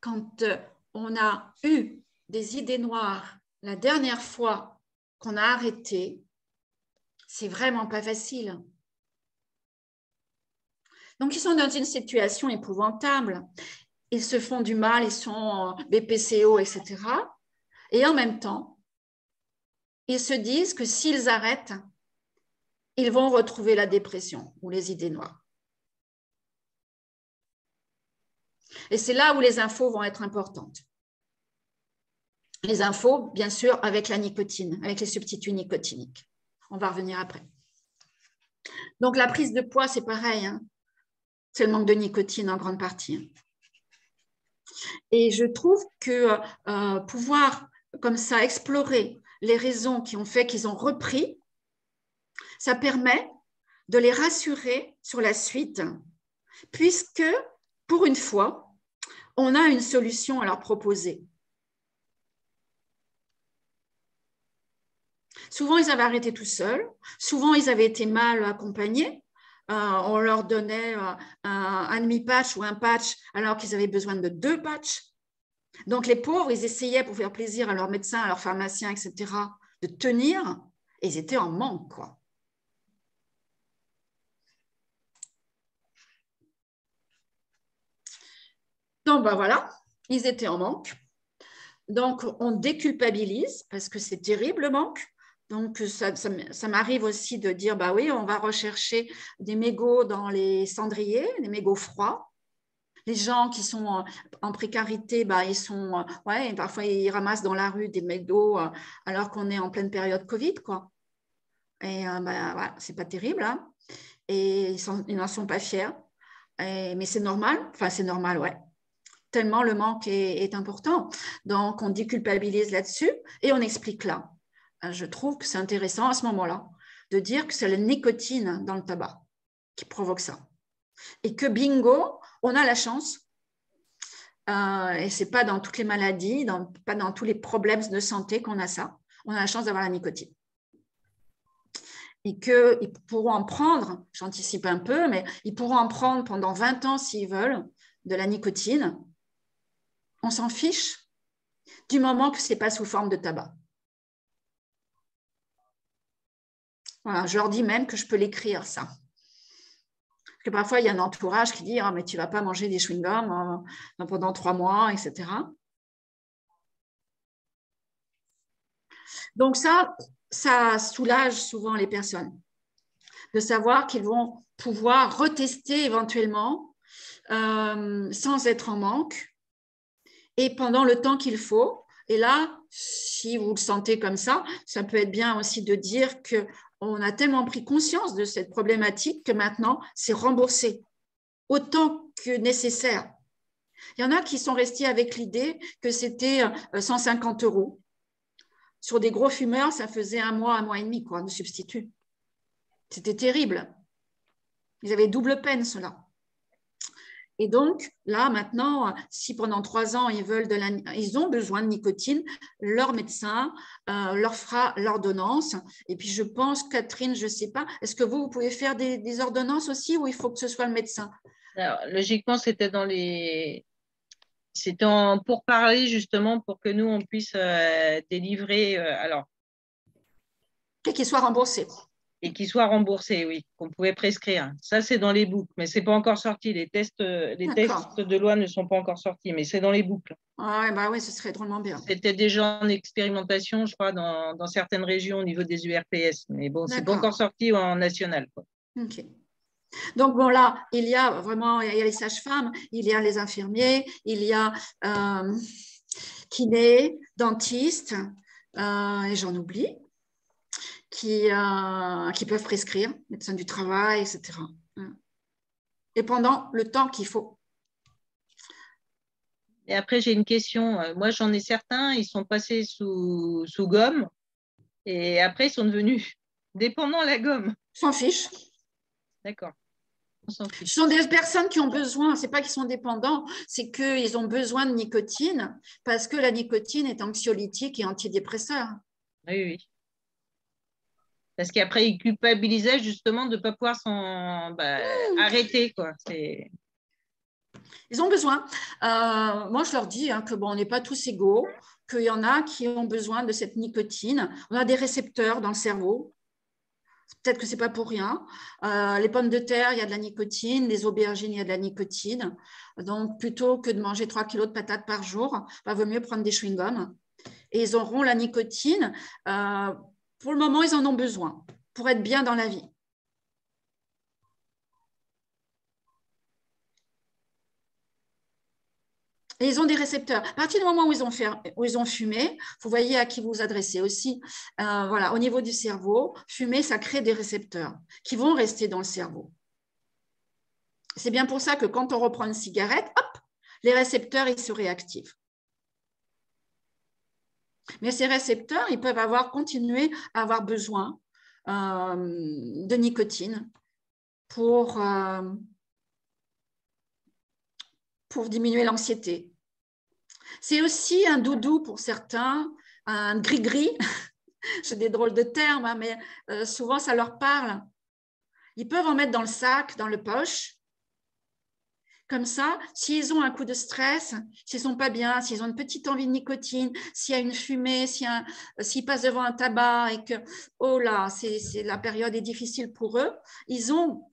quand on a eu des idées noires la dernière fois qu'on a arrêté, c'est vraiment pas facile. Donc, ils sont dans une situation épouvantable. Ils se font du mal, ils sont BPCO, etc. Et en même temps, ils se disent que s'ils arrêtent, ils vont retrouver la dépression ou les idées noires. Et c'est là où les infos vont être importantes. Les infos, bien sûr, avec la nicotine, avec les substituts nicotiniques. On va revenir après. Donc, la prise de poids, c'est pareil. Hein. C'est le manque de nicotine en grande partie. Et je trouve que pouvoir, comme ça, explorer les raisons qui ont fait qu'ils ont repris, ça permet de les rassurer sur la suite, puisque, pour une fois, on a une solution à leur proposer. Souvent, ils avaient arrêté tout seuls. Souvent, ils avaient été mal accompagnés. On leur donnait un demi-patch ou un patch alors qu'ils avaient besoin de 2 patchs. Donc, les pauvres, ils essayaient pour faire plaisir à leur médecin, à leur pharmacien, etc., de tenir. Et ils étaient en manque, quoi. Donc, ben voilà, ils étaient en manque. Donc, on déculpabilise parce que c'est terrible le manque. Donc, ça m'arrive aussi de dire, bah oui, on va rechercher des mégots dans les cendriers, des mégots froids. Les gens qui sont en précarité, bah, ils sont, ouais, parfois ils ramassent dans la rue des mégots alors qu'on est en pleine période Covid, quoi. Et bah, voilà, c'est pas terrible, hein. Et ils n'en sont pas fiers. Mais c'est normal, enfin c'est normal, ouais. Tellement le manque est important. Donc, on déculpabilise là-dessus et on explique là. Je trouve que c'est intéressant à ce moment-là de dire que c'est la nicotine dans le tabac qui provoque ça. Et que bingo, on a la chance, et ce n'est pas dans toutes les maladies, pas dans tous les problèmes de santé qu'on a ça, on a la chance d'avoir la nicotine. Et qu'ils pourront en prendre, j'anticipe un peu, mais ils pourront en prendre pendant 20 ans s'ils veulent de la nicotine. On s'en fiche du moment que ce n'est pas sous forme de tabac. Voilà, je leur dis même que je peux l'écrire, ça. Parce que parfois, il y a un entourage qui dit « Ah, mais tu ne vas pas manger des chewing-gums pendant 3 mois, etc. » Donc ça soulage souvent les personnes de savoir qu'ils vont pouvoir retester éventuellement sans être en manque et pendant le temps qu'il faut. Et là, si vous le sentez comme ça peut être bien aussi de dire qu'on a tellement pris conscience de cette problématique que maintenant, c'est remboursé autant que nécessaire. Il y en a qui sont restés avec l'idée que c'était 150 €. Sur des gros fumeurs, ça faisait 1 mois et demi quoi, de substitut. C'était terrible. Ils avaient double peine, ceux-là. Et donc, là, maintenant, si pendant 3 ans, ils ont besoin de nicotine, leur médecin leur fera l'ordonnance. Et puis, je pense, Catherine, je ne sais pas, est-ce que vous pouvez faire des ordonnances aussi ou il faut que ce soit le médecin? Alors, logiquement, c'était en pourparlers, justement, pour que nous, on puisse délivrer, Et qu'il soit remboursé. Et qu'il soit remboursé, oui, qu'on pouvait prescrire. Ça, c'est dans les boucles, mais ce n'est pas encore sorti. Les tests de loi ne sont pas encore sortis, mais c'est dans les boucles. Ah, bah oui, ce serait drôlement bien. C'était déjà en expérimentation, je crois, dans certaines régions au niveau des URPS. Mais bon, ce n'est pas encore sorti en national, quoi. OK. Donc, bon, là, il y a les sages-femmes, il y a les infirmiers, il y a Kiné, dentiste, et j'en oublie, qui peuvent prescrire, médecins du travail, etc. Et pendant le temps qu'il faut. Et après, j'ai une question. Moi, j'en ai certains, ils sont passés sous gomme et après, ils sont devenus dépendants à la gomme. S'en fiche. D'accord. On s'en fiche. Ce sont des personnes qui ont besoin, ce n'est pas qu'ils sont dépendants, c'est qu'ils ont besoin de nicotine parce que la nicotine est anxiolytique et antidépresseur. Oui, oui. Parce qu'après, ils culpabilisaient justement de ne pas pouvoir arrêter, quoi. Ils ont besoin. Moi, je leur dis que bon, on n'est pas tous égaux, qu'il y en a qui ont besoin de cette nicotine. On a des récepteurs dans le cerveau. Peut-être que ce n'est pas pour rien. Les pommes de terre, il y a de la nicotine. Les aubergines, il y a de la nicotine. Donc, plutôt que de manger 3 kilos de patates par jour, il vaut mieux prendre des chewing-gums. Et ils auront la nicotine. Pour le moment, ils en ont besoin pour être bien dans la vie. Et ils ont des récepteurs. À partir du moment où ils ont fumé, vous voyez à qui vous vous adressez aussi. Voilà, au niveau du cerveau, fumer, ça crée des récepteurs qui vont rester dans le cerveau. C'est bien pour ça que quand on reprend une cigarette, hop, les récepteurs, ils se réactivent. Mais ces récepteurs, ils peuvent continuer à avoir besoin de nicotine pour diminuer l'anxiété. C'est aussi un doudou pour certains, un gris-gris. C'est des drôles de termes, hein, mais souvent ça leur parle. Ils peuvent en mettre dans le sac, dans le poche. Comme ça, s'ils ont un coup de stress, s'ils ne sont pas bien, s'ils ont une petite envie de nicotine, s'il y a une fumée, s'ils passent devant un tabac et que, oh là, la période est difficile pour eux, ils ont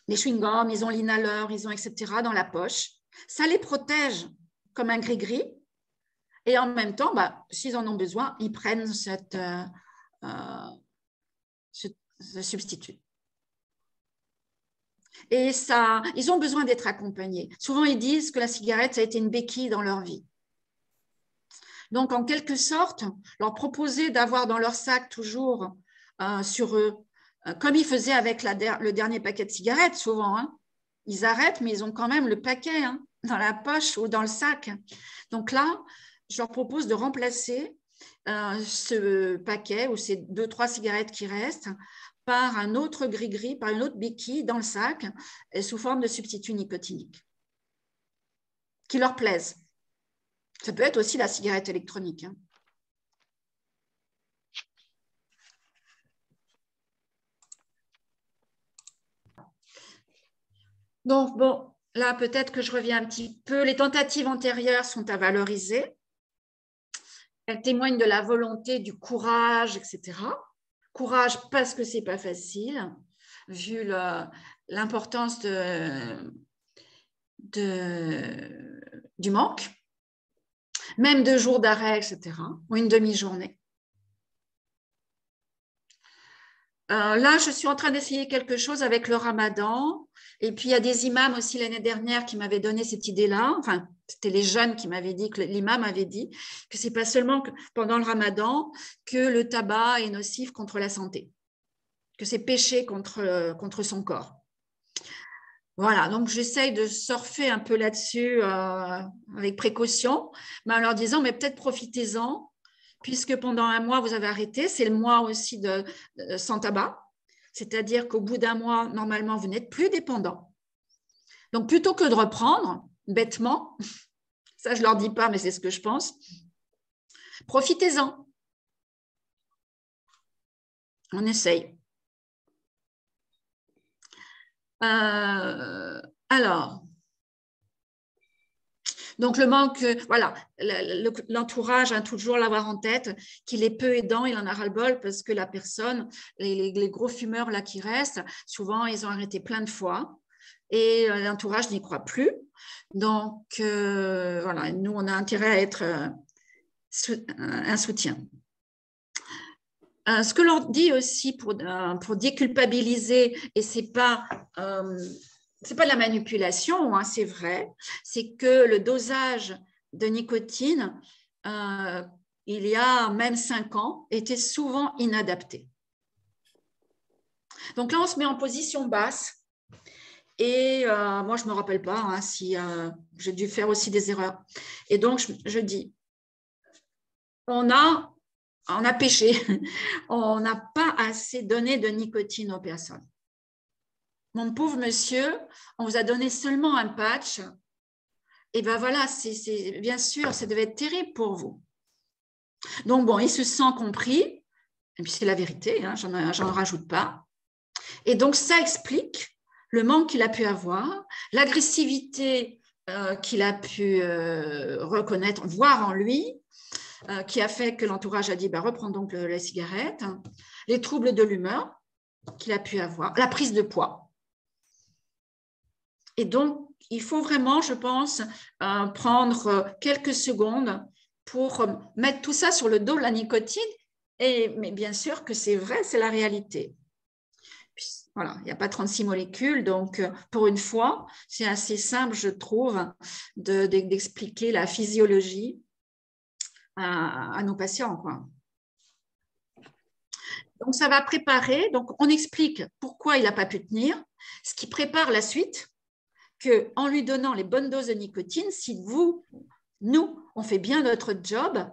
les chewing-gums, ils ont l'inhaleur, ils ont etc. dans la poche. Ça les protège comme un gris-gris. Et en même temps, s'ils en ont besoin, ils prennent ce substitut. Et ça, ils ont besoin d'être accompagnés. Souvent, ils disent que la cigarette, ça a été une béquille dans leur vie. Donc, en quelque sorte, leur proposer d'avoir dans leur sac toujours sur eux, comme ils faisaient avec le dernier paquet de cigarettes, souvent. Hein. Ils arrêtent, mais ils ont quand même le paquet dans la poche ou dans le sac. Donc là, je leur propose de remplacer ce paquet ou ces 2-3 cigarettes qui restent par un autre gris-gris, par une autre béquille dans le sac, sous forme de substitut nicotinique, qui leur plaise. Ça peut être aussi la cigarette électronique. Hein. Donc, bon, là, peut-être que je reviens un petit peu. Les tentatives antérieures sont à valoriser. Elles témoignent de la volonté, du courage, etc. Courage parce que ce n'est pas facile, vu l'importance du manque, même 2 jours d'arrêt, etc., ou une demi-journée. Là, je suis en train d'essayer quelque chose avec le ramadan. Et puis, il y a des imams aussi l'année dernière qui m'avaient donné cette idée-là. Enfin, c'était les jeunes qui m'avaient dit, que l'imam avait dit que ce n'est pas seulement pendant le ramadan que le tabac est nocif contre la santé, que c'est péché contre son corps. Voilà, donc j'essaye de surfer un peu là-dessus avec précaution, mais en leur disant, mais peut-être profitez-en, puisque pendant 1 mois, vous avez arrêté. C'est le mois aussi sans tabac, c'est-à-dire qu'au bout d'1 mois, normalement, vous n'êtes plus dépendant. Donc, plutôt que de reprendre bêtement, ça, je ne leur dis pas, mais c'est ce que je pense, profitez-en. On essaye. Alors, donc le manque, voilà, l'entourage, toujours l'avoir en tête, qu'il est peu aidant, il en a ras-le-bol parce que la personne, les gros fumeurs là qui restent, souvent ils ont arrêté plein de fois et l'entourage n'y croit plus. Donc voilà, nous on a intérêt à être un soutien. Ce que l'on dit aussi pour déculpabiliser, et c'est pas de la manipulation, hein, c'est vrai, c'est que le dosage de nicotine, il y a même 5 ans, étaient souvent inadaptés. Donc là, on se met en position basse. Et moi, je ne me rappelle pas si j'ai dû faire aussi des erreurs. Et donc, je dis, on a péché. On n'a pas assez donné de nicotine aux personnes. Mon pauvre monsieur, on vous a donné seulement un patch. Et bien voilà, bien sûr, ça devait être terrible pour vous. Donc bon, il se sent compris. Et puis c'est la vérité, j'en rajoute pas. Et donc ça explique le manque qu'il a pu avoir, l'agressivité qu'il a pu reconnaître, voir en lui, qui a fait que l'entourage a dit reprends donc la cigarette, les troubles de l'humeur qu'il a pu avoir, la prise de poids. Et donc, il faut vraiment, je pense, prendre quelques secondes pour mettre tout ça sur le dos de la nicotine. Mais bien sûr que c'est vrai, c'est la réalité. Voilà, il n'y a pas 36 molécules, donc pour une fois, c'est assez simple, je trouve, d'expliquer la physiologie à nos patients, quoi. Donc, ça va préparer, donc on explique pourquoi il n'a pas pu tenir, ce qui prépare la suite, qu'en lui donnant les bonnes doses de nicotine, si nous, on fait bien notre job,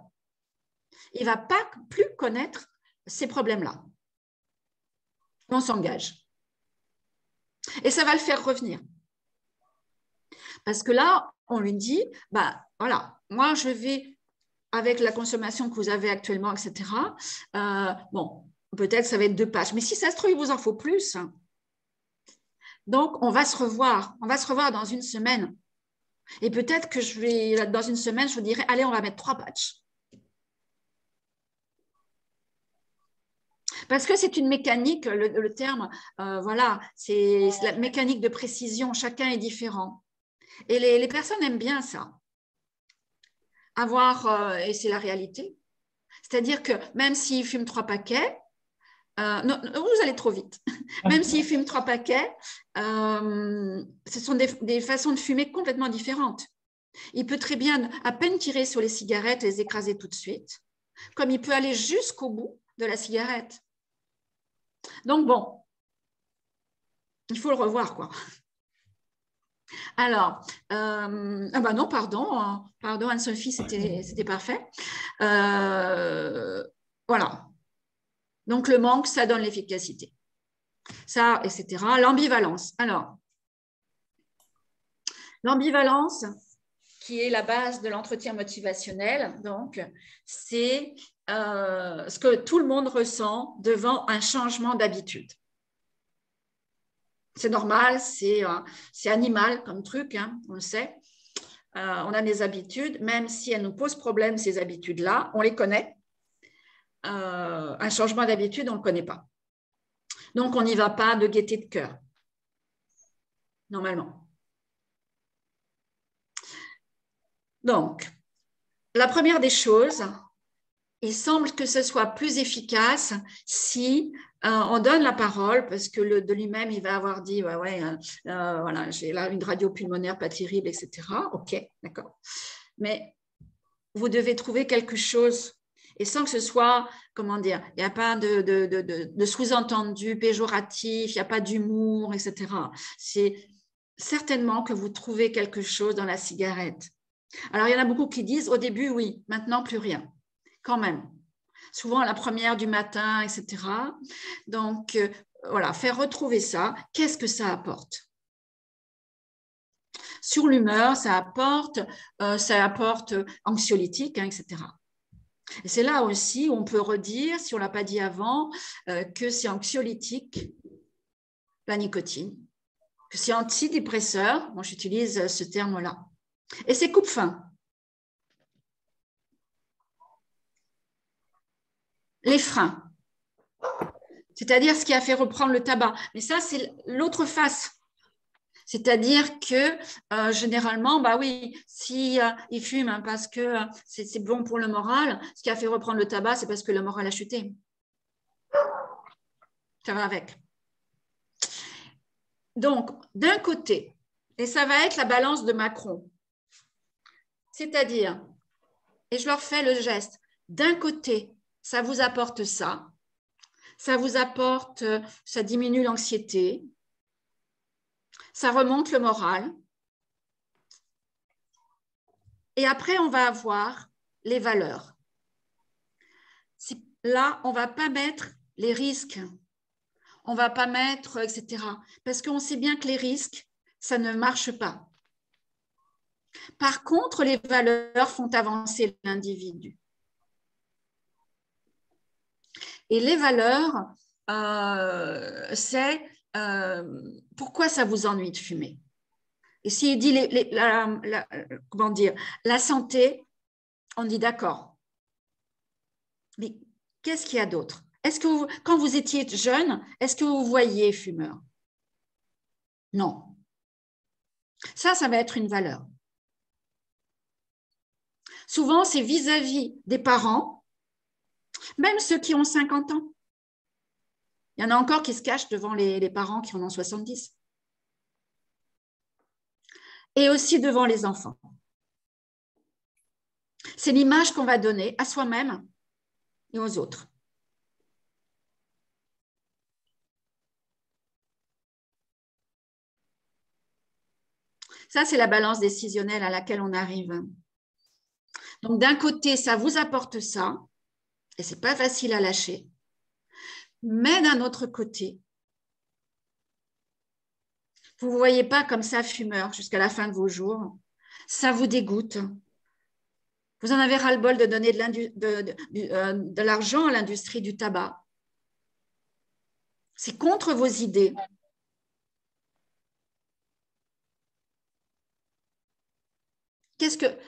il ne va pas plus connaître ces problèmes-là. On s'engage. Et ça va le faire revenir. Parce que là, on lui dit, voilà, moi, je vais, avec la consommation que vous avez actuellement, etc., bon, peut-être ça va être 2 patchs, mais si ça se trouve, il vous en faut plus. Donc, on va se revoir dans une semaine. Et peut-être que dans une semaine, je vous dirai, allez, on va mettre 3 patchs. Parce que c'est une mécanique, le terme, voilà, c'est la mécanique de précision, chacun est différent. Et les personnes aiment bien ça. Et c'est la réalité. C'est-à-dire que même s'ils fument 3 paquets, non, vous allez trop vite. Même s'ils fument 3 paquets, ce sont des façons de fumer complètement différentes. Il peut très bien à peine tirer sur les cigarettes, les écraser tout de suite, comme il peut aller jusqu'au bout de la cigarette. Donc bon, il faut le revoir, quoi. Alors, non, pardon, Anne-Sophie, c'était parfait. Voilà. Donc, le manque, ça donne l'efficacité. Ça, etc. L'ambivalence. Alors, l'ambivalence, qui est la base de l'entretien motivationnel, donc, c'est ce que tout le monde ressent devant un changement d'habitude. C'est normal, c'est animal comme truc, on le sait. On a des habitudes, même si elles nous posent problème, ces habitudes-là, on les connaît. Un changement d'habitude, on ne le connaît pas. Donc, on n'y va pas de gaieté de cœur, normalement. Donc, la première des choses, il semble que ce soit plus efficace si on donne la parole, parce que de lui-même, il va avoir dit, voilà, j'ai là une radio pulmonaire pas terrible, etc. OK, d'accord. Mais vous devez trouver quelque chose, et sans que ce soit, comment dire, il n'y a pas de sous-entendu péjoratif, il n'y a pas d'humour, etc. C'est certainement que vous trouvez quelque chose dans la cigarette. Alors, il y en a beaucoup qui disent, au début, oui, maintenant, plus rien. Quand même. Souvent à la première du matin, etc. Donc, voilà, faire retrouver ça. Qu'est-ce que ça apporte? Sur l'humeur, ça apporte anxiolytique, etc. Et c'est là aussi où on peut redire, si on ne l'a pas dit avant, que c'est anxiolytique, la nicotine, que c'est antidépresseur, moi j'utilise ce terme-là. Et c'est coupe-faim. Les freins, c'est-à-dire ce qui a fait reprendre le tabac. Mais ça, c'est l'autre face. C'est-à-dire que généralement, oui, si ils fument parce que c'est bon pour le moral, ce qui a fait reprendre le tabac, c'est parce que le moral a chuté. Ça va avec. Donc, d'un côté, et ça va être la balance de Macron, C'est-à-dire, et je leur fais le geste, d'un côté, ça vous apporte ça vous apporte, ça diminue l'anxiété, ça remonte le moral. Et après, on va avoir les valeurs. Là, on ne va pas mettre les risques, on ne va pas mettre, etc. Parce qu'on sait bien que les risques, ça ne marche pas. Par contre, les valeurs font avancer l'individu. Et les valeurs, c'est pourquoi ça vous ennuie de fumer. Et s'il dit comment dire, la santé, on dit d'accord. Mais qu'est-ce qu'il y a d'autre? Est-ce que quand vous étiez jeune, est-ce que vous voyiez fumeur? Non. Ça va être une valeur. Souvent, c'est vis-à-vis des parents, même ceux qui ont 50 ans. Il y en a encore qui se cachent devant les parents qui en ont 70. Et aussi devant les enfants. C'est l'image qu'on va donner à soi-même et aux autres. Ça, c'est la balance décisionnelle à laquelle on arrive. Donc, d'un côté, ça vous apporte ça, et ce n'est pas facile à lâcher. Mais d'un autre côté, vous ne vous voyez pas comme ça fumeur jusqu'à la fin de vos jours. Ça vous dégoûte. Vous en avez ras-le-bol de donner de l'argent à l'industrie du tabac. C'est contre vos idées.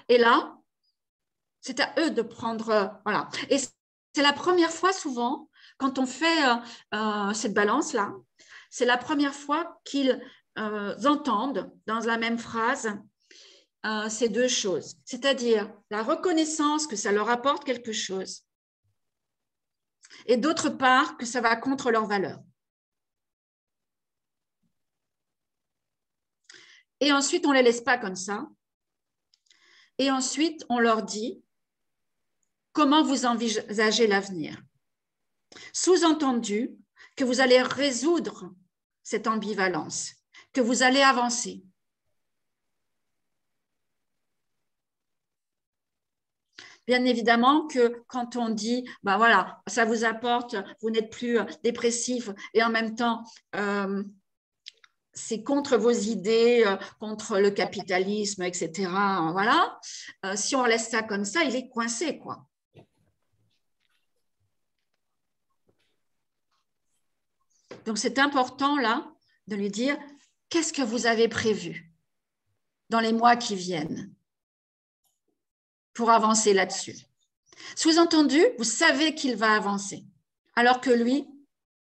Et là, c'est à eux de prendre. Voilà. Et c'est la première fois souvent, quand on fait cette balance-là, c'est la première fois qu'ils entendent dans la même phrase ces deux choses, c'est-à-dire la reconnaissance que ça leur apporte quelque chose et d'autre part que ça va contre leurs valeurs. Et ensuite, on ne les laisse pas comme ça. Et ensuite, on leur dit comment vous envisagez l'avenir. Sous-entendu que vous allez résoudre cette ambivalence, que vous allez avancer. Bien évidemment que quand on dit, ben voilà, ça vous apporte, vous n'êtes plus dépressif et en même temps, c'est contre vos idées, contre le capitalisme, etc. Voilà. Si on laisse ça comme ça, il est coincé, quoi. Donc, c'est important, là, de lui dire, qu'est-ce que vous avez prévu dans les mois qui viennent pour avancer là-dessus? Sous-entendu, vous savez qu'il va avancer, alors que lui,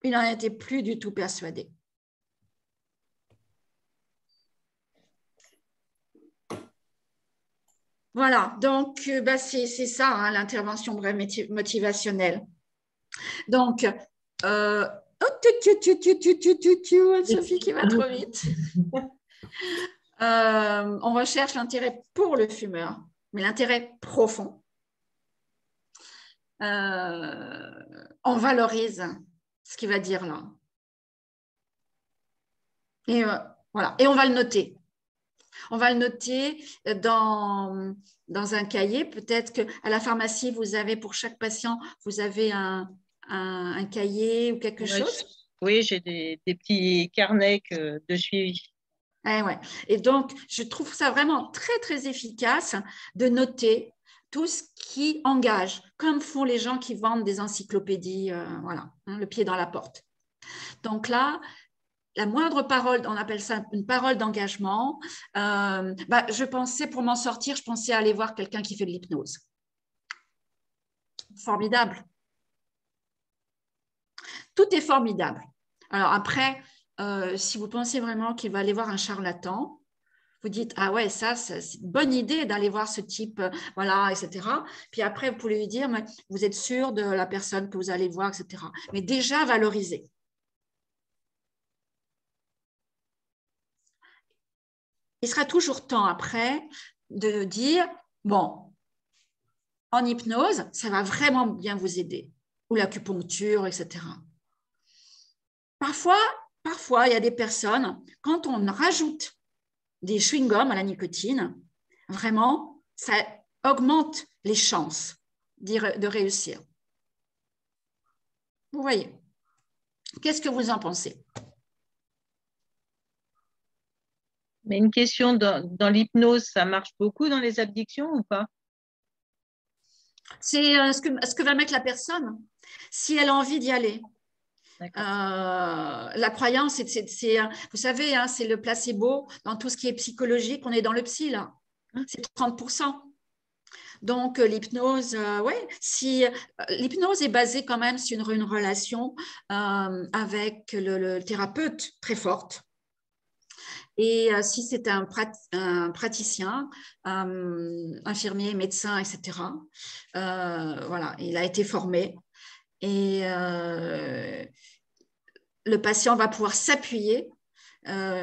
il n'en était plus du tout persuadé. Voilà, donc c'est ça, hein, l'intervention motivationnelle. Donc, Sophie qui va trop vite. On recherche l'intérêt pour le fumeur, mais l'intérêt profond. On valorise ce qu'il va dire là. Et voilà, et on va le noter. On va le noter dans un cahier. Peut-être qu'à la pharmacie, vous avez pour chaque patient, vous avez un cahier ou quelque chose. Oui, j'ai des petits carnets de suivi. Ouais. Et donc, je trouve ça vraiment très, très efficace de noter tout ce qui engage, comme font les gens qui vendent des encyclopédies, voilà, hein, le pied dans la porte. Donc là, la moindre parole, on appelle ça une parole d'engagement. Je pensais, pour m'en sortir, je pensais aller voir quelqu'un qui fait de l'hypnose. Formidable. Tout est formidable. Alors après, si vous pensez vraiment qu'il va aller voir un charlatan, vous dites, ah ouais, ça, c'est une bonne idée d'aller voir ce type, voilà, etc. Puis après, vous pouvez lui dire, mais vous êtes sûr de la personne que vous allez voir, etc. Mais déjà, valoriser. Il sera toujours temps après de dire, Bon, en hypnose, ça va vraiment bien vous aider. Ou l'acupuncture, etc. Parfois, il y a des personnes, quand on rajoute des chewing-gums à la nicotine, vraiment, ça augmente les chances de réussir. Vous voyez. Qu'est-ce que vous en pensez? Mais une question, dans l'hypnose, ça marche beaucoup dans les addictions ou pas? C'est ce que va mettre la personne, si elle a envie d'y aller. La croyance, vous savez, hein, c'est le placebo dans tout ce qui est psychologique. On est dans le psy, là. C'est 30%. Donc, l'hypnose, ouais, si l'hypnose est basée quand même sur une relation avec le thérapeute très forte. Et si c'est un praticien, infirmier, médecin, etc., voilà, il a été formé et le patient va pouvoir s'appuyer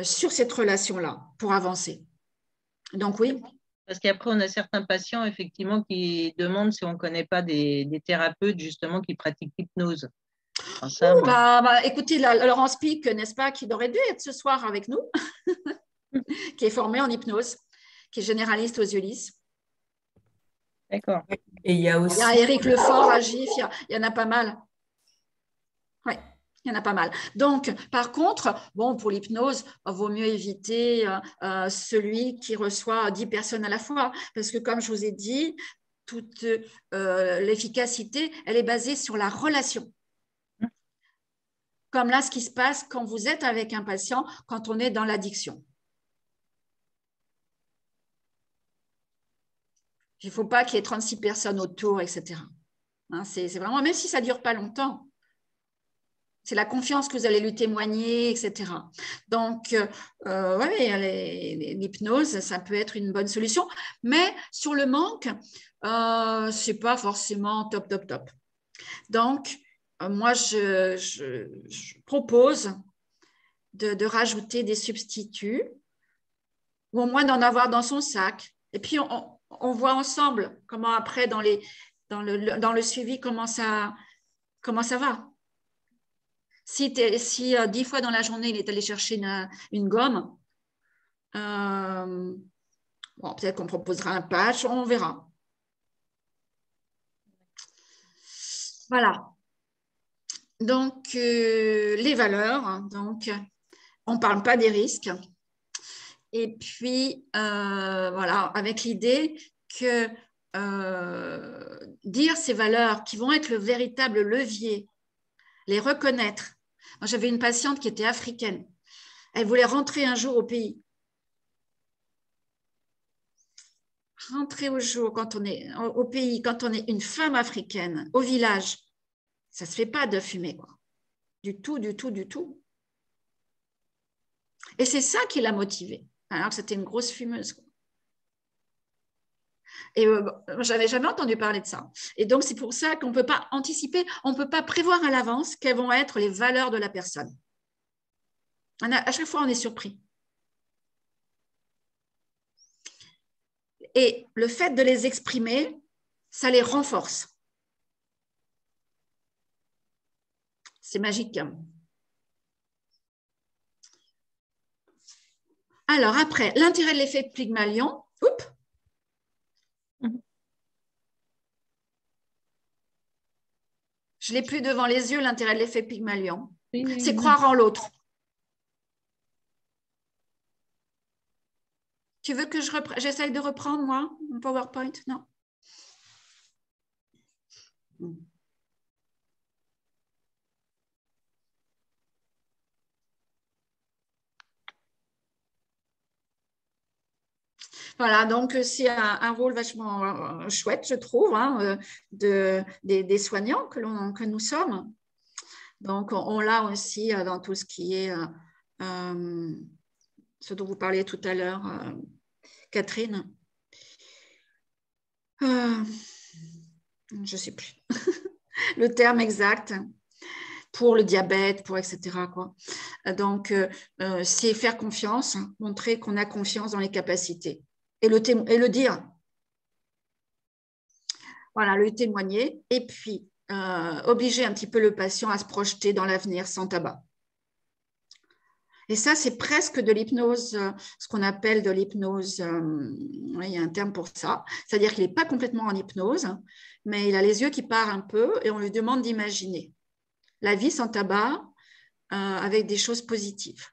sur cette relation-là pour avancer. Donc, oui. Parce qu'après, on a certains patients, effectivement, qui demandent si on ne connaît pas des thérapeutes, justement, qui pratiquent l'hypnose. Écoutez, Laurence Pic, n'est-ce pas, qui aurait dû être ce soir avec nous, qui est formée en hypnose, qui est généraliste aux Ulysses. D'accord. Et il y a aussi... Il y a Éric Lefort à GIF, il y en a pas mal. Oui, il y en a pas mal. Donc, par contre, bon, pour l'hypnose, il vaut mieux éviter celui qui reçoit 10 personnes à la fois. Parce que, comme je vous ai dit, toute l'efficacité, elle est basée sur la relation. Comme là, ce qui se passe quand vous êtes avec un patient, quand on est dans l'addiction. Il ne faut pas qu'il y ait 36 personnes autour, etc. Hein, c'est vraiment, même si ça ne dure pas longtemps, c'est la confiance que vous allez lui témoigner, etc. Donc, l'hypnose, ça peut être une bonne solution. Mais sur le manque, ce n'est pas forcément top, top, top. Donc, moi, je propose de rajouter des substituts ou au moins d'en avoir dans son sac. Et puis, on voit ensemble comment après, dans le suivi, comment ça va. Si 10 fois dans la journée, il est allé chercher une gomme, bon, peut-être qu'on proposera un patch, on verra. Voilà. Donc, les valeurs, hein, donc, on ne parle pas des risques. Et puis, voilà, avec l'idée que dire ces valeurs qui vont être le véritable levier, les reconnaître. Moi, j'avais une patiente qui était africaine. Elle voulait rentrer un jour au pays. Rentrer au pays, quand on est une femme africaine, au village, ça ne se fait pas de fumer, quoi. Du tout, du tout, du tout. Et c'est ça qui l'a motivée, alors que c'était une grosse fumeuse, quoi. Et j'avais jamais entendu parler de ça. Et donc, c'est pour ça qu'on ne peut pas anticiper, on ne peut pas prévoir à l'avance quelles vont être les valeurs de la personne. À chaque fois, on est surpris. Et le fait de les exprimer, ça les renforce. C'est magique. Alors, après, l'intérêt de l'effet Pygmalion. Oups. Je ne l'ai plus devant les yeux, l'intérêt de l'effet Pygmalion. Oui, c'est croire en l'autre. Tu veux que j'essaye de reprendre, moi, mon PowerPoint? Non. Voilà, donc c'est un rôle vachement chouette, je trouve, hein, des soignants que nous sommes. Donc, on l'a aussi dans tout ce qui est ce dont vous parliez tout à l'heure, Catherine. Je ne sais plus le terme exact pour le diabète, pour etc., quoi. Donc, c'est faire confiance, montrer qu'on a confiance dans les capacités et le dire. Voilà, lui témoigner et puis obliger un petit peu le patient à se projeter dans l'avenir sans tabac. Et ça, c'est presque de l'hypnose, ce qu'on appelle de l'hypnose, il y a un terme pour ça, c'est-à-dire qu'il n'est pas complètement en hypnose, mais il a les yeux qui partent un peu et on lui demande d'imaginer la vie sans tabac avec des choses positives.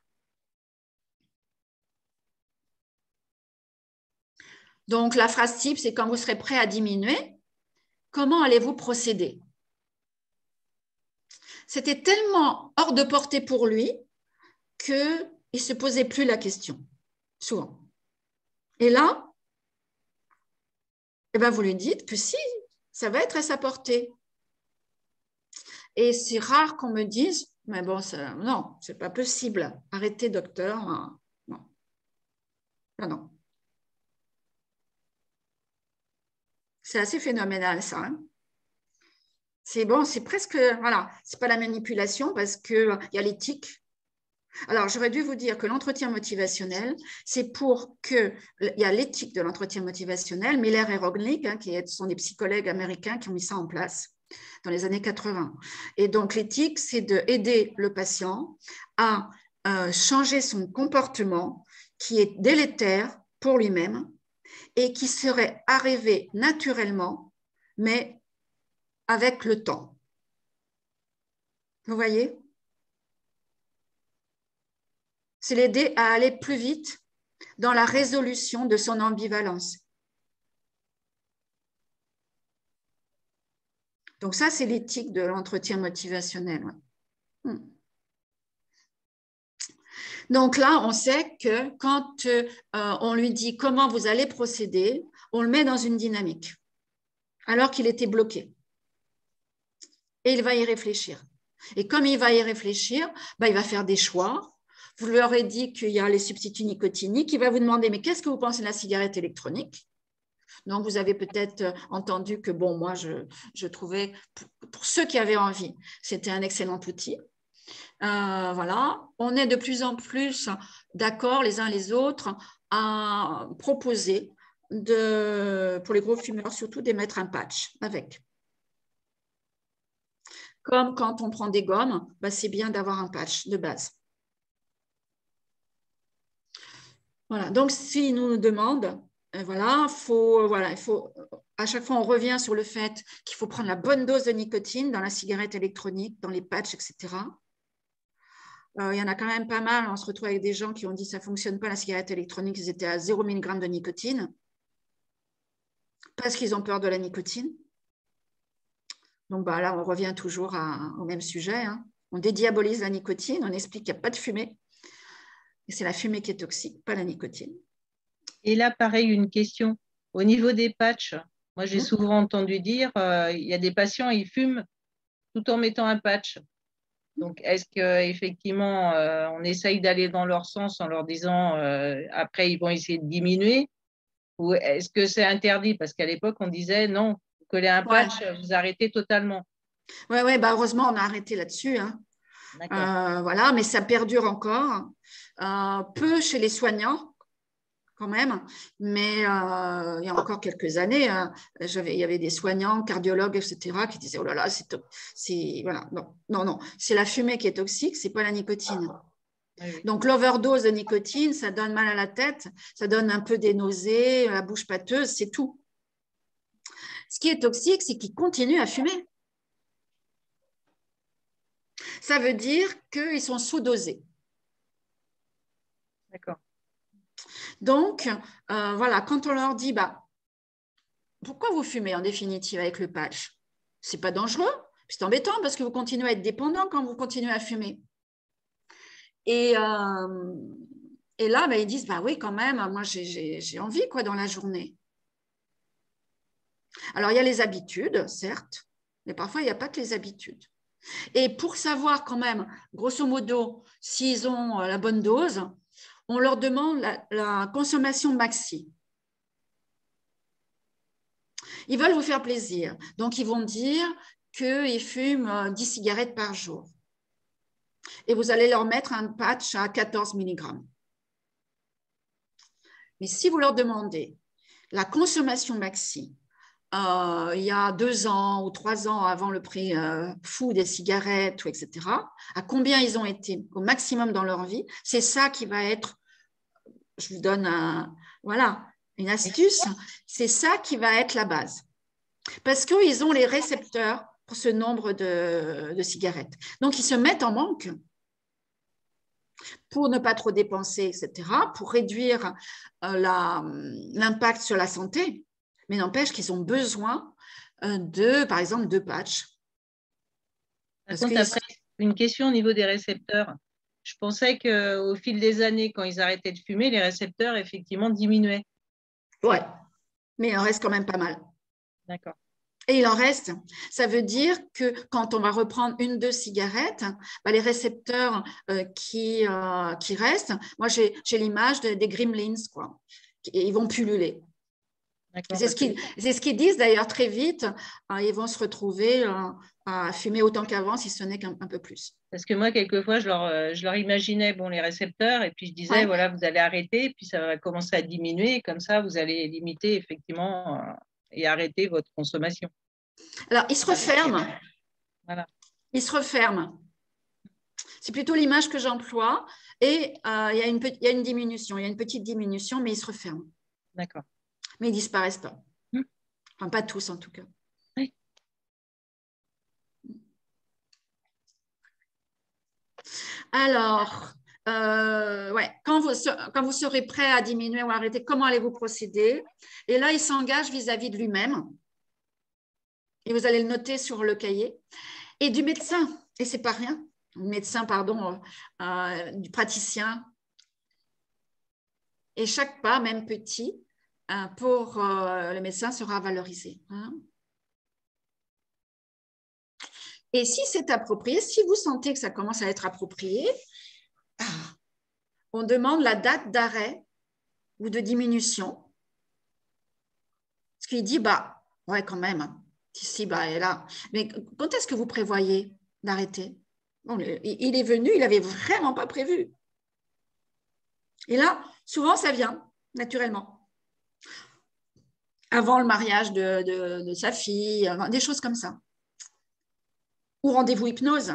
Donc, la phrase type, c'est quand vous serez prêt à diminuer, comment allez-vous procéder? C'était tellement hors de portée pour lui qu'il ne se posait plus la question, souvent. Et là, eh ben, vous lui dites que si, ça va être à sa portée. Et c'est rare qu'on me dise, mais bon, ça, non, c'est pas possible. Arrêtez, docteur. Non. Non, non. C'est assez phénoménal, ça. Hein. C'est bon, c'est presque, voilà, c'est pas la manipulation parce qu'il y a l'éthique. Alors, j'aurais dû vous dire que l'entretien motivationnel, c'est pour que, il y a l'éthique de l'entretien motivationnel, Miller et Rognick, hein, qui sont des psychologues américains qui ont mis ça en place dans les années 80. Et donc, l'éthique, c'est d'aider le patient à changer son comportement qui est délétère pour lui-même et qui serait arrivé naturellement, mais avec le temps. Vous voyez? C'est l'aider à aller plus vite dans la résolution de son ambivalence. Donc ça, c'est l'éthique de l'entretien motivationnel. Ouais. Donc là, on sait que quand on lui dit comment vous allez procéder, on le met dans une dynamique, alors qu'il était bloqué. Et il va y réfléchir. Et comme il va y réfléchir, il va faire des choix. Vous lui aurez dit qu'il y a les substituts nicotiniques. Il va vous demander, mais qu'est-ce que vous pensez de la cigarette électronique? Donc, vous avez peut-être entendu que, bon, moi, je trouvais, pour ceux qui avaient envie, c'était un excellent outil. Voilà. On est de plus en plus d'accord les uns les autres à proposer, pour les gros fumeurs surtout, d'émettre un patch avec. Comme quand on prend des gommes, c'est bien d'avoir un patch de base. Voilà, donc s'ils nous demandent, voilà, il faut, à chaque fois on revient sur le fait qu'il faut prendre la bonne dose de nicotine dans la cigarette électronique, dans les patchs, etc. Il y en a quand même pas mal, on se retrouve avec des gens qui ont dit que ça ne fonctionne pas la cigarette électronique, ils étaient à 0 mg de nicotine, parce qu'ils ont peur de la nicotine. Donc là, on revient toujours au même sujet. Hein. On dédiabolise la nicotine, on explique qu'il n'y a pas de fumée. Et c'est la fumée qui est toxique, pas la nicotine. Et là, pareil, une question. Au niveau des patchs, moi, j'ai souvent entendu dire, il y a des patients, ils fument tout en mettant un patch. Donc, est-ce qu'effectivement, on essaye d'aller dans leur sens en leur disant, après, ils vont essayer de diminuer? Ou est-ce que c'est interdit? Parce qu'à l'époque, on disait, non, vous collez un patch, vous arrêtez totalement. Oui, heureusement, on a arrêté là-dessus. Hein. Voilà, mais ça perdure encore. Peu chez les soignants, quand même. Mais il y a encore quelques années, il y avait des soignants, cardiologues, etc., qui disaient, oh là là, voilà, non, c'est la fumée qui est toxique, c'est pas la nicotine. Oui. Donc, l'overdose de nicotine, ça donne mal à la tête, ça donne un peu des nausées, la bouche pâteuse, c'est tout. Ce qui est toxique, c'est qu'ils continuent à fumer. Ça veut dire qu'ils sont sous-dosés. D'accord. Donc, voilà, quand on leur dit, pourquoi vous fumez en définitive avec le patch? C'est pas dangereux, c'est embêtant parce que vous continuez à être dépendant quand vous continuez à fumer. Et là, ils disent, oui, quand même, moi j'ai envie dans la journée. Alors, il y a les habitudes, certes, mais parfois, il n'y a pas que les habitudes. Et pour savoir quand même, grosso modo, s'ils ont la bonne dose, on leur demande la consommation maxi. Ils veulent vous faire plaisir. Donc, ils vont dire qu'ils fument 10 cigarettes par jour. Et vous allez leur mettre un patch à 14 mg. Mais si vous leur demandez la consommation maxi il y a 2 ans ou 3 ans avant le prix fou des cigarettes, etc., à combien ils ont été au maximum dans leur vie, c'est ça qui va être, je vous donne une astuce, c'est ça qui va être la base. Parce qu'ils ont les récepteurs pour ce nombre de cigarettes. Donc, ils se mettent en manque pour ne pas trop dépenser, etc., pour réduire l'impact sur la santé. Mais n'empêche qu'ils ont besoin par exemple, 2 patchs. Par contre, après, une question au niveau des récepteurs. Je pensais qu'au fil des années, quand ils arrêtaient de fumer, les récepteurs, effectivement, diminuaient. Ouais, mais il en reste quand même pas mal. D'accord. Et il en reste. Ça veut dire que quand on va reprendre 1-2 cigarettes, les récepteurs qui restent, moi j'ai l'image des gremlins, quoi. Et ils vont pulluler. C'est ce qu'ils disent d'ailleurs très vite. Ils vont se retrouver à fumer autant qu'avant, si ce n'est qu'un peu plus. Parce que moi, quelquefois, je leur imaginais les récepteurs et puis je disais, voilà, vous allez arrêter, puis ça va commencer à diminuer. Et comme ça, vous allez limiter effectivement et arrêter votre consommation. Alors, ils se referment. Voilà. Ils se referment. C'est plutôt l'image que j'emploie. Et il y a une diminution. Il y a une petite diminution, mais ils se referment. D'accord. Mais ils ne disparaissent pas. Enfin, pas tous, en tout cas. Oui. Alors, quand vous serez prêt à diminuer ou à arrêter, comment allez-vous procéder? Et là, il s'engage vis-à-vis de lui-même. Et vous allez le noter sur le cahier. Et du médecin, et c'est pas rien, médecin, pardon, du praticien. Et chaque pas, même petit, pour le médecin sera valorisé. Hein. Et si c'est approprié, si vous sentez que ça commence à être approprié, on demande la date d'arrêt ou de diminution. Ce qu'il dit, ouais, quand même, ici, est là. Mais quand est-ce que vous prévoyez d'arrêter? Bon, il est venu, il n'avait vraiment pas prévu. Et là, souvent, ça vient naturellement. Avant le mariage de sa fille, des choses comme ça. Ou rendez-vous hypnose.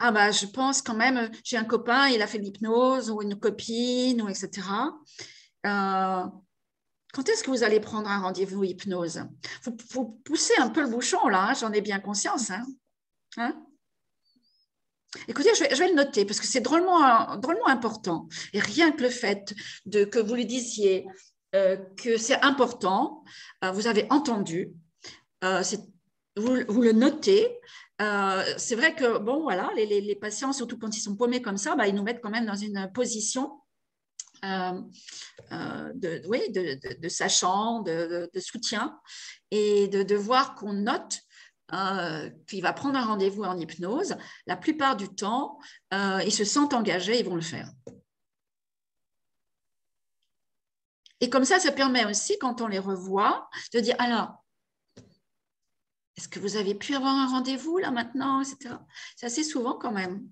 Je pense quand même, j'ai un copain, il a fait de l'hypnose, ou une copine, ou etc. Quand est-ce que vous allez prendre un rendez-vous hypnose? Vous poussez un peu le bouchon, là, j'en ai bien conscience. Hein? Écoutez, je vais le noter parce que c'est drôlement important. Et rien que le fait que vous lui disiez que c'est important, vous avez entendu, vous le notez. C'est vrai que, bon, voilà, les patients, surtout quand ils sont paumés comme ça, ils nous mettent quand même dans une position de sachant, de soutien, et de voir qu'on note qu'il va prendre un rendez-vous en hypnose. La plupart du temps, ils se sentent engagés, ils vont le faire. Et comme ça permet aussi, quand on les revoit, de dire, alors, est-ce que vous avez pu avoir un rendez-vous là maintenant, etc. C'est assez souvent quand même.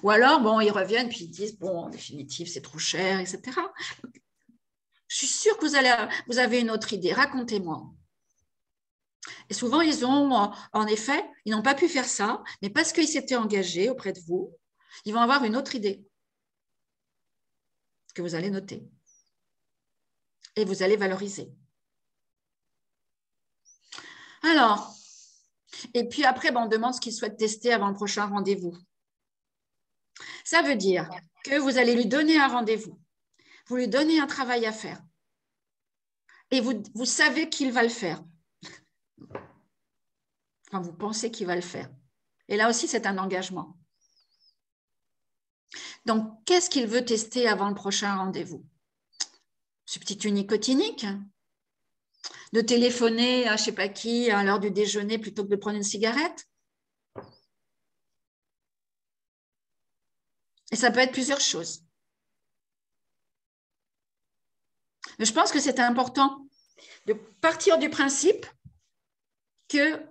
Ou alors, bon, ils reviennent puis ils disent, bon, en définitive, c'est trop cher, etc. Je suis sûre que vous avez une autre idée. Racontez-moi. Et souvent, en effet, ils n'ont pas pu faire ça, mais parce qu'ils s'étaient engagés auprès de vous, ils vont avoir une autre idée que vous allez noter et vous allez valoriser. Alors, et puis après, on demande ce qu'ils souhaitent tester avant le prochain rendez-vous. Ça veut dire que vous allez lui donner un rendez-vous, vous lui donnez un travail à faire et vous savez qu'il va le faire. Enfin, vous pensez qu'il va le faire. Et là aussi, c'est un engagement. Donc, qu'est-ce qu'il veut tester avant le prochain rendez-vous? Substitut nicotinique? De téléphoner à je ne sais pas qui à l'heure du déjeuner plutôt que de prendre une cigarette? Et ça peut être plusieurs choses. Mais je pense que c'est important de partir du principe que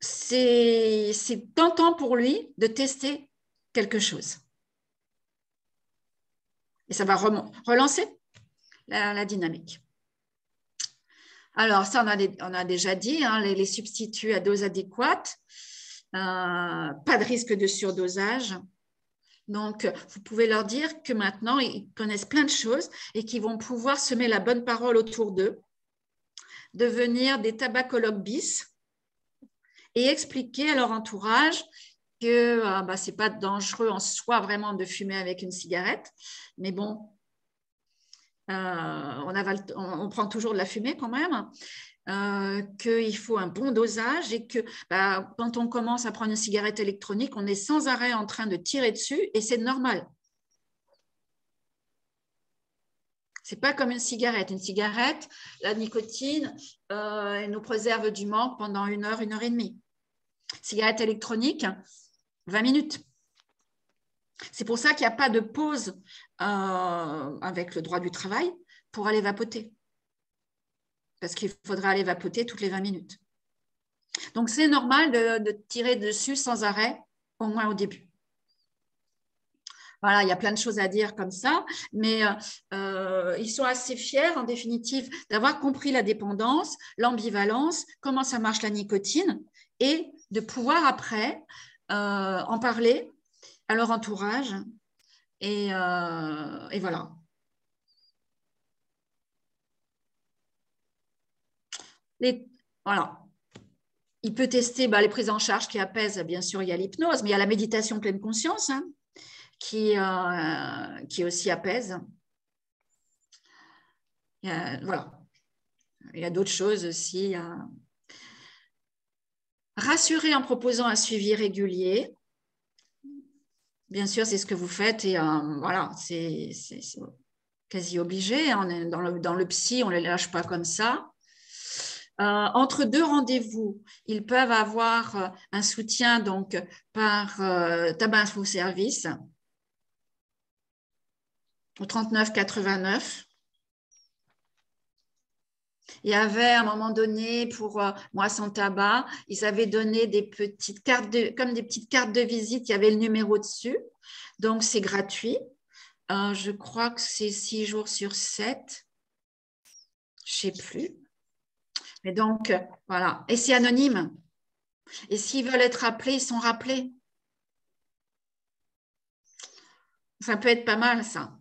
c'est tentant pour lui de tester quelque chose. Et ça va relancer la dynamique. Alors, ça, on a déjà dit, hein, les substituts à dose adéquate, pas de risque de surdosage. Donc, vous pouvez leur dire que maintenant, ils connaissent plein de choses et qu'ils vont pouvoir semer la bonne parole autour d'eux, devenir des tabacologues bis et expliquer à leur entourage que ce n'est pas dangereux en soi vraiment de fumer avec une cigarette, mais bon, on prend toujours de la fumée quand même, qu'il faut un bon dosage et que quand on commence à prendre une cigarette électronique, on est sans arrêt en train de tirer dessus et c'est normal. Ce n'est pas comme une cigarette. Une cigarette, la nicotine, elle nous préserve du manque pendant 1 heure, 1 heure et demie. Cigarette électronique, 20 minutes. C'est pour ça qu'il n'y a pas de pause avec le droit du travail pour aller vapoter. Parce qu'il faudra aller vapoter toutes les 20 minutes. Donc, c'est normal de tirer dessus sans arrêt, au moins au début. Voilà, il y a plein de choses à dire comme ça, mais ils sont assez fiers, en définitive, d'avoir compris la dépendance, l'ambivalence, comment ça marche la nicotine, et de pouvoir après en parler à leur entourage. Et voilà. Voilà. Il peut tester les prises en charge qui apaisent. Bien sûr, il y a l'hypnose, mais il y a la méditation pleine conscience qui aussi apaise. Voilà. Il y a d'autres choses aussi. Rassurer en proposant un suivi régulier. Bien sûr, c'est ce que vous faites et voilà, c'est quasi obligé. On est dans le psy, on ne les lâche pas comme ça. Entre 2 rendez-vous, ils peuvent avoir un soutien donc, par Tabac Info Service au 39,89. Il y avait à un moment donné, pour Moi Sans Tabac, ils avaient donné des petites cartes, comme des petites cartes de visite, il y avait le numéro dessus. Donc, c'est gratuit. Je crois que c'est 6 jours sur 7. Je ne sais plus. Mais donc, voilà. Et c'est anonyme. Et s'ils veulent être rappelés, ils sont rappelés. Ça peut être pas mal, ça.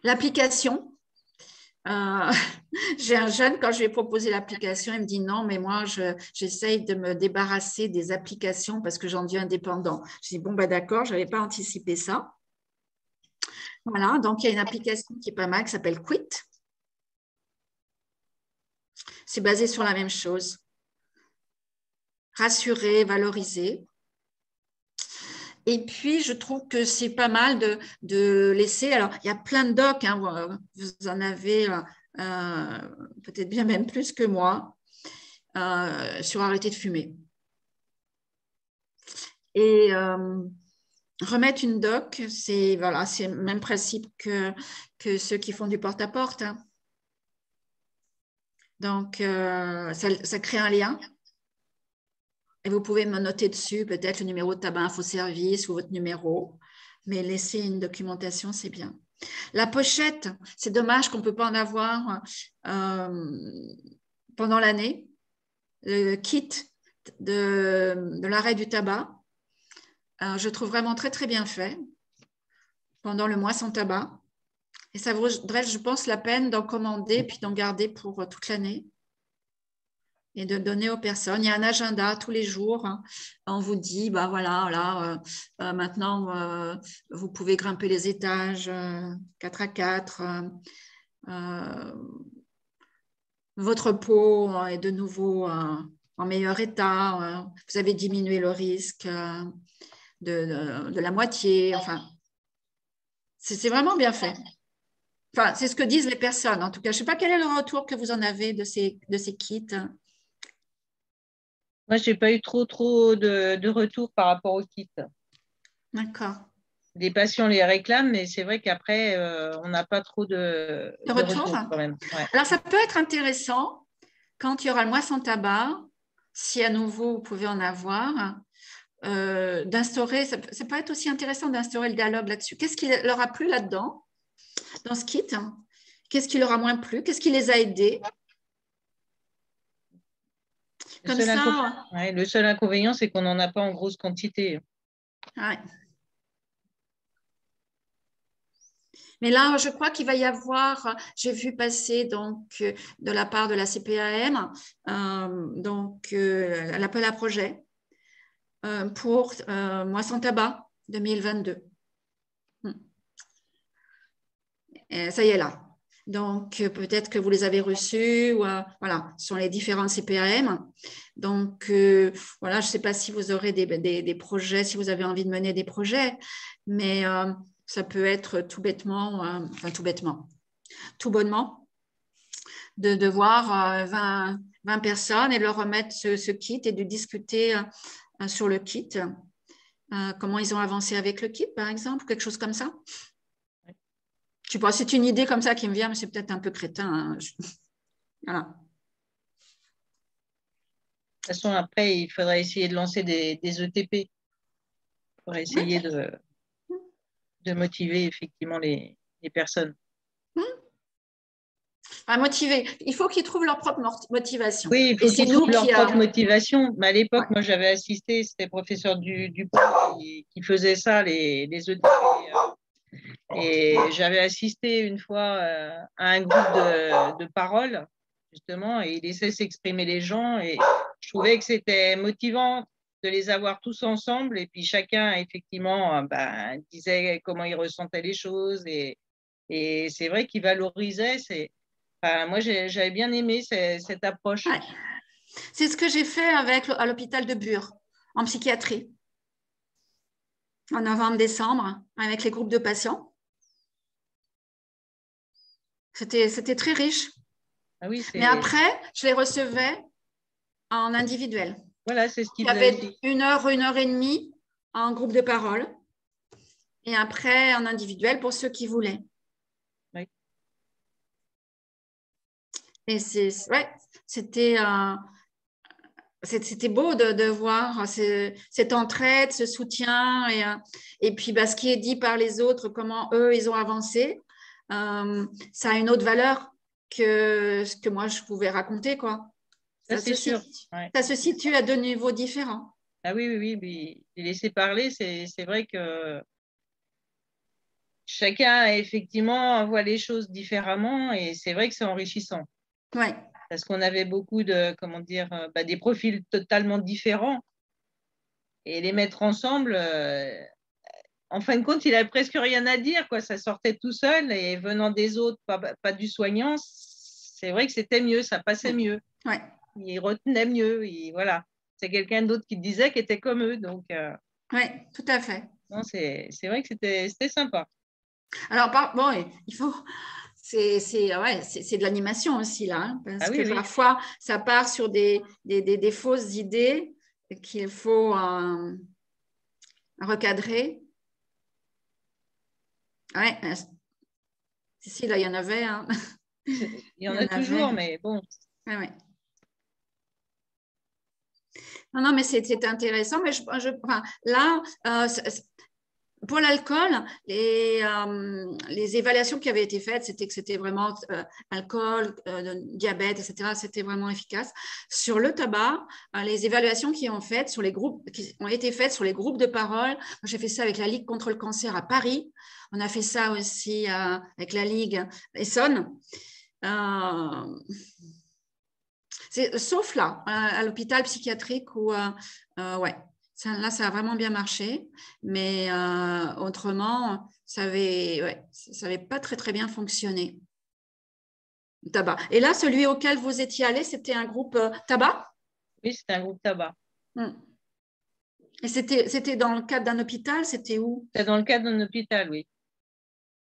L'application. J'ai un jeune, quand je lui ai proposé l'application, il me dit non, mais moi, j'essaye de me débarrasser des applications parce que j'en deviens indépendant. Je dis bon, d'accord, je n'avais pas anticipé ça. Voilà, donc il y a une application qui est pas mal, qui s'appelle Quit. C'est basé sur la même chose. Rassurer, valoriser. Et puis, je trouve que c'est pas mal de laisser… Alors, il y a plein de docs, vous en avez peut-être bien même plus que moi, sur arrêter de fumer. Et remettre une doc, c'est le même principe que ceux qui font du porte-à-porte. Donc, ça crée un lien. Et vous pouvez me noter dessus peut-être le numéro de Tabac Info Service ou votre numéro, mais laisser une documentation, c'est bien. La pochette, c'est dommage qu'on ne peut pas en avoir pendant l'année. Le kit de l'arrêt du tabac, je trouve vraiment très, très bien fait pendant le mois sans tabac. Et ça vaudrait, je pense, la peine d'en commander puis d'en garder pour toute l'année. Et de donner aux personnes. Il y a un agenda tous les jours. On vous dit, maintenant, vous pouvez grimper les étages 4 à 4. Votre peau est de nouveau en meilleur état. Vous avez diminué le risque de la moitié. Enfin, c'est vraiment bien fait. Enfin, c'est ce que disent les personnes. En tout cas, je ne sais pas quel est le retour que vous en avez de ces kits. Moi, je n'ai pas eu trop de retours par rapport au kit. D'accord. Des patients les réclament, mais c'est vrai qu'après, on n'a pas trop de retours quand même. Ouais. Alors, ça peut être intéressant quand il y aura le mois sans tabac, si à nouveau vous pouvez en avoir, d'instaurer, ça peut être aussi intéressant d'instaurer le dialogue là-dessus. Qu'est-ce qui leur a plu là-dedans, dans ce kit? Qu'est-ce qui leur a moins plu? Qu'est-ce qui les a aidés? Comme ça. Ouais, le seul inconvénient, c'est qu'on n'en a pas en grosse quantité. Ouais. Mais là, je crois qu'il va y avoir, j'ai vu passer donc de la part de la CPAM, l'appel à projet pour Moisson Tabac 2022. Et ça y est là. Donc, peut-être que vous les avez reçus, ou, voilà, ce sont les différents CPAM. Donc, voilà, je ne sais pas si vous aurez des projets, si vous avez envie de mener des projets, mais ça peut être tout bêtement, enfin tout bonnement, de voir 20 personnes et leur remettre ce kit et de discuter sur le kit, comment ils ont avancé avec le kit, par exemple, quelque chose comme ça. Je sais pas, c'est une idée comme ça qui me vient, mais c'est peut-être un peu crétin. Hein. Voilà. De toute façon, après, il faudra essayer de lancer des ETP pour essayer de motiver effectivement les personnes. Motiver. Il faut qu'ils trouvent leur propre motivation. Oui, il faut qu'ils trouvent leur propre motivation. Mais à l'époque, moi, j'avais assisté, c'était professeur Dupont qui faisait ça, les ETP. Et j'avais assisté une fois à un groupe de parole, justement, et il laissait s'exprimer les gens. Et je trouvais que c'était motivant de les avoir tous ensemble. Et puis chacun, effectivement, disait comment il ressentait les choses. Et c'est vrai qu'il valorisait. Moi, j'avais bien aimé cette approche. Ouais. C'est ce que j'ai fait à l'hôpital de Bure, en psychiatrie, en novembre-décembre, avec les groupes de patients. C'était très riche. Ah oui, mais après, je les recevais en individuel. Voilà, c'est ce qu'il y avait 1 heure et demie en groupe de parole et après en individuel pour ceux qui voulaient. Oui. Et c'était beau de voir cette entraide, ce soutien et puis ce qui est dit par les autres, comment eux, ils ont avancé, ça a une autre valeur que ce que moi, je pouvais raconter, quoi. Ça, c'est sûr. Ça se situe à 2 niveaux différents. Ah oui. Les laisser parler, c'est vrai que chacun, effectivement, voit les choses différemment et c'est vrai que c'est enrichissant. Ouais. Parce qu'on avait beaucoup des profils totalement différents et les mettre ensemble, en fin de compte, il n'avait presque rien à dire, quoi. Ça sortait tout seul et venant des autres, pas du soignant, c'est vrai que c'était mieux, ça passait mieux. Ouais. Il retenait mieux, voilà. C'est quelqu'un d'autre qui disait qu'il était comme eux, donc. Oui, tout à fait. Non, c'est vrai que c'était sympa. Alors, il faut. C'est de l'animation aussi, là, hein, parce que parfois, ça part sur des fausses idées qu'il faut recadrer. Ouais, si, là, il y en avait. Hein. Il y en a toujours, mais bon. Ouais. Non, mais c'est intéressant. Mais là, pour l'alcool, les évaluations qui avaient été faites, c'était que c'était vraiment alcool, diabète, etc. C'était vraiment efficace. Sur le tabac, les évaluations qui ont été faites sur les groupes de parole, j'ai fait ça avec la Ligue contre le cancer à Paris. On a fait ça aussi avec la Ligue Essonne. Sauf là, à l'hôpital psychiatrique où, ouais. Là, ça a vraiment bien marché, mais autrement, ça n'avait pas très, très bien fonctionné. Tabac. Et là, celui auquel vous étiez allé, c'était un groupe tabac? Oui, c'était un groupe tabac. Et c'était dans le cadre d'un hôpital? C'était où? C'était dans le cadre d'un hôpital, oui.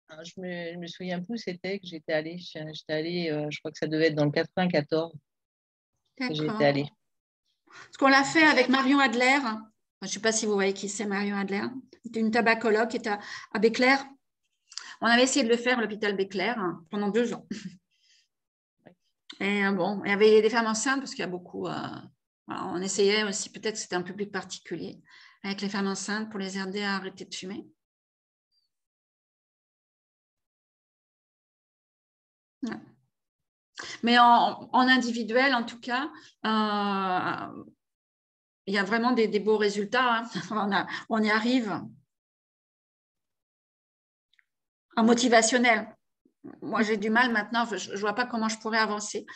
Alors, je me souviens plus où c'était que j'étais allée. J'étais allée, je crois que ça devait être dans le 94. J'étais allée. Ce qu'on l'a fait avec Marion Adler. Je ne sais pas si vous voyez qui c'est, Marion Adler. C'était une tabacologue qui était à Béclair. On avait essayé de le faire à l'hôpital Béclair pendant 2 ans. Et bon, il y avait des femmes enceintes parce qu'il y a beaucoup. On essayait aussi, peut-être que c'était un public particulier, avec les femmes enceintes pour les aider à arrêter de fumer. Ouais. Mais en individuel, en tout cas, il y a vraiment des beaux résultats. Hein. On y arrive. En motivationnel. Moi, j'ai du mal maintenant. Je ne vois pas comment je pourrais avancer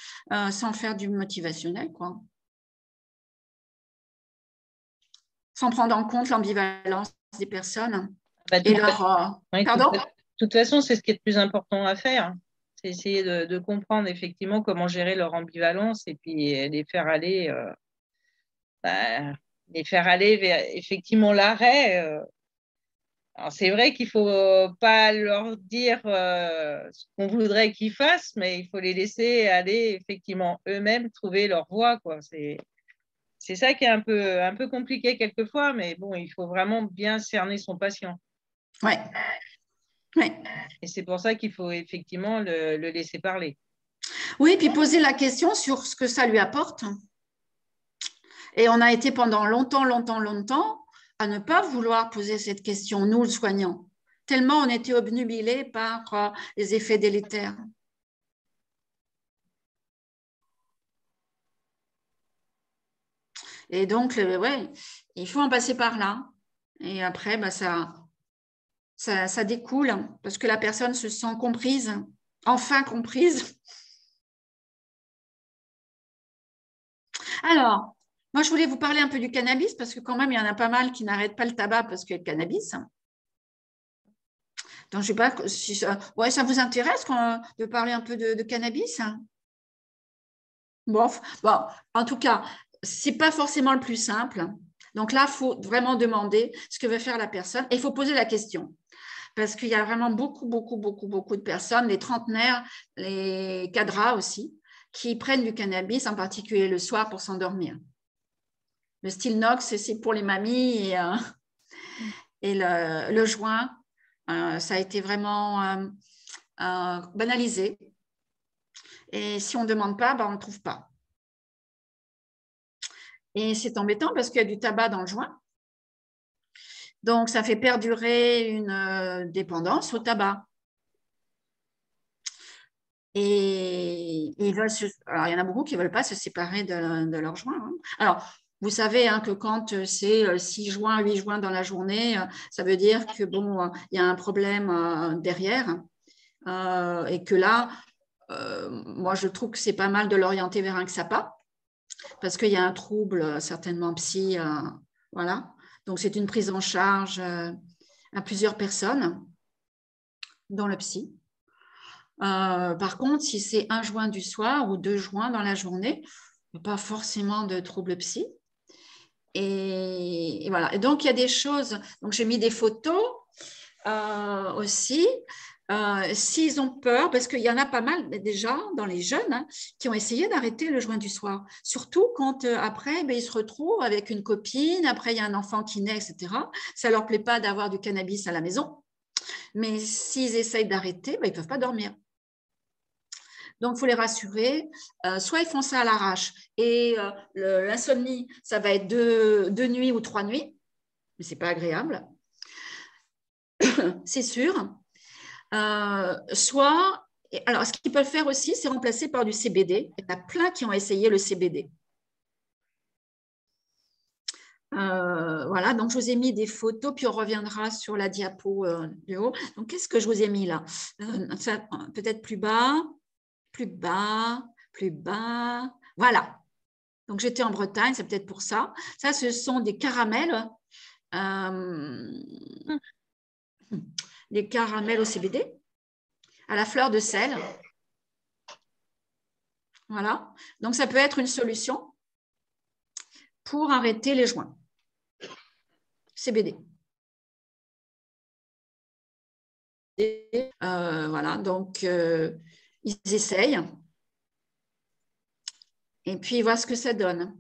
sans faire du motivationnel, quoi. Sans prendre en compte l'ambivalence des personnes et leur… Pardon ? De toute façon, c'est ce qui est le plus important à faire. C'est essayer de comprendre effectivement comment gérer leur ambivalence et puis les faire aller vers effectivement l'arrêt. Alors c'est vrai qu'il ne faut pas leur dire ce qu'on voudrait qu'ils fassent, mais il faut les laisser aller effectivement eux-mêmes trouver leur voie, quoi. C'est ça qui est un peu compliqué quelquefois, mais bon, il faut vraiment bien cerner son patient. Ouais. Ouais. Et c'est pour ça qu'il faut effectivement le laisser parler. Oui, puis poser la question sur ce que ça lui apporte. Et on a été pendant longtemps à ne pas vouloir poser cette question, nous, le soignant, tellement on était obnubilés par les effets délétères. Et donc, ouais, il faut en passer par là. Et après, bah, ça découle parce que la personne se sent comprise, enfin comprise. Alors, moi, je voulais vous parler un peu du cannabis parce que quand même, il y en a pas mal qui n'arrêtent pas le tabac parce qu'il y a le cannabis. Donc, je ne sais pas si ça vous intéresse de parler un peu de cannabis. Bon, en tout cas, ce n'est pas forcément le plus simple. Donc là, il faut vraiment demander ce que veut faire la personne et il faut poser la question. Parce qu'il y a vraiment beaucoup de personnes, les trentenaires, les cadras aussi, qui prennent du cannabis, en particulier le soir pour s'endormir. Le style Nox, c'est pour les mamies et le joint, ça a été vraiment banalisé. Et si on ne demande pas, on ne trouve pas. Et c'est embêtant parce qu'il y a du tabac dans le joint. Donc, ça fait perdurer une dépendance au tabac. Et alors, il y en a beaucoup qui ne veulent pas se séparer de leur joint. Hein. Alors, vous savez que quand c'est 6 joints, 8 joints dans la journée, ça veut dire que bon, il y a un problème derrière. Et que là, moi, je trouve que c'est pas mal de l'orienter vers un XAPA parce qu'il y a un trouble certainement psy. Voilà. Donc, c'est une prise en charge à plusieurs personnes, dont le psy. Par contre, si c'est 1 joint du soir ou 2 joints dans la journée, pas forcément de troubles psy. Et voilà. Et donc, il y a des choses. Donc, j'ai mis des photos aussi. S'ils ont peur, parce qu'il y en a pas mal déjà dans les jeunes qui ont essayé d'arrêter le joint du soir. Surtout quand après, ils se retrouvent avec une copine, après il y a un enfant qui naît, etc. Ça ne leur plaît pas d'avoir du cannabis à la maison. Mais s'ils essayent d'arrêter, ils ne peuvent pas dormir. Donc, il faut les rassurer. Soit ils font ça à l'arrache et l'insomnie, ça va être 2 nuits ou 3 nuits, mais ce n'est pas agréable, c'est sûr. Soit, alors ce qu'ils peuvent faire aussi, c'est remplacer par du CBD. Il y en a plein qui ont essayé le CBD. Voilà, donc je vous ai mis des photos, puis on reviendra sur la diapo du haut. Donc, qu'est-ce que je vous ai mis là? Peut-être plus bas. Plus bas, plus bas. Voilà. Donc, j'étais en Bretagne, c'est peut-être pour ça. Ça, ce sont des caramels. Des caramels au CBD, à la fleur de sel. Voilà. Donc, ça peut être une solution pour arrêter les joints. CBD. Voilà. Donc, ils essayent. Et puis, ils voient ce que ça donne.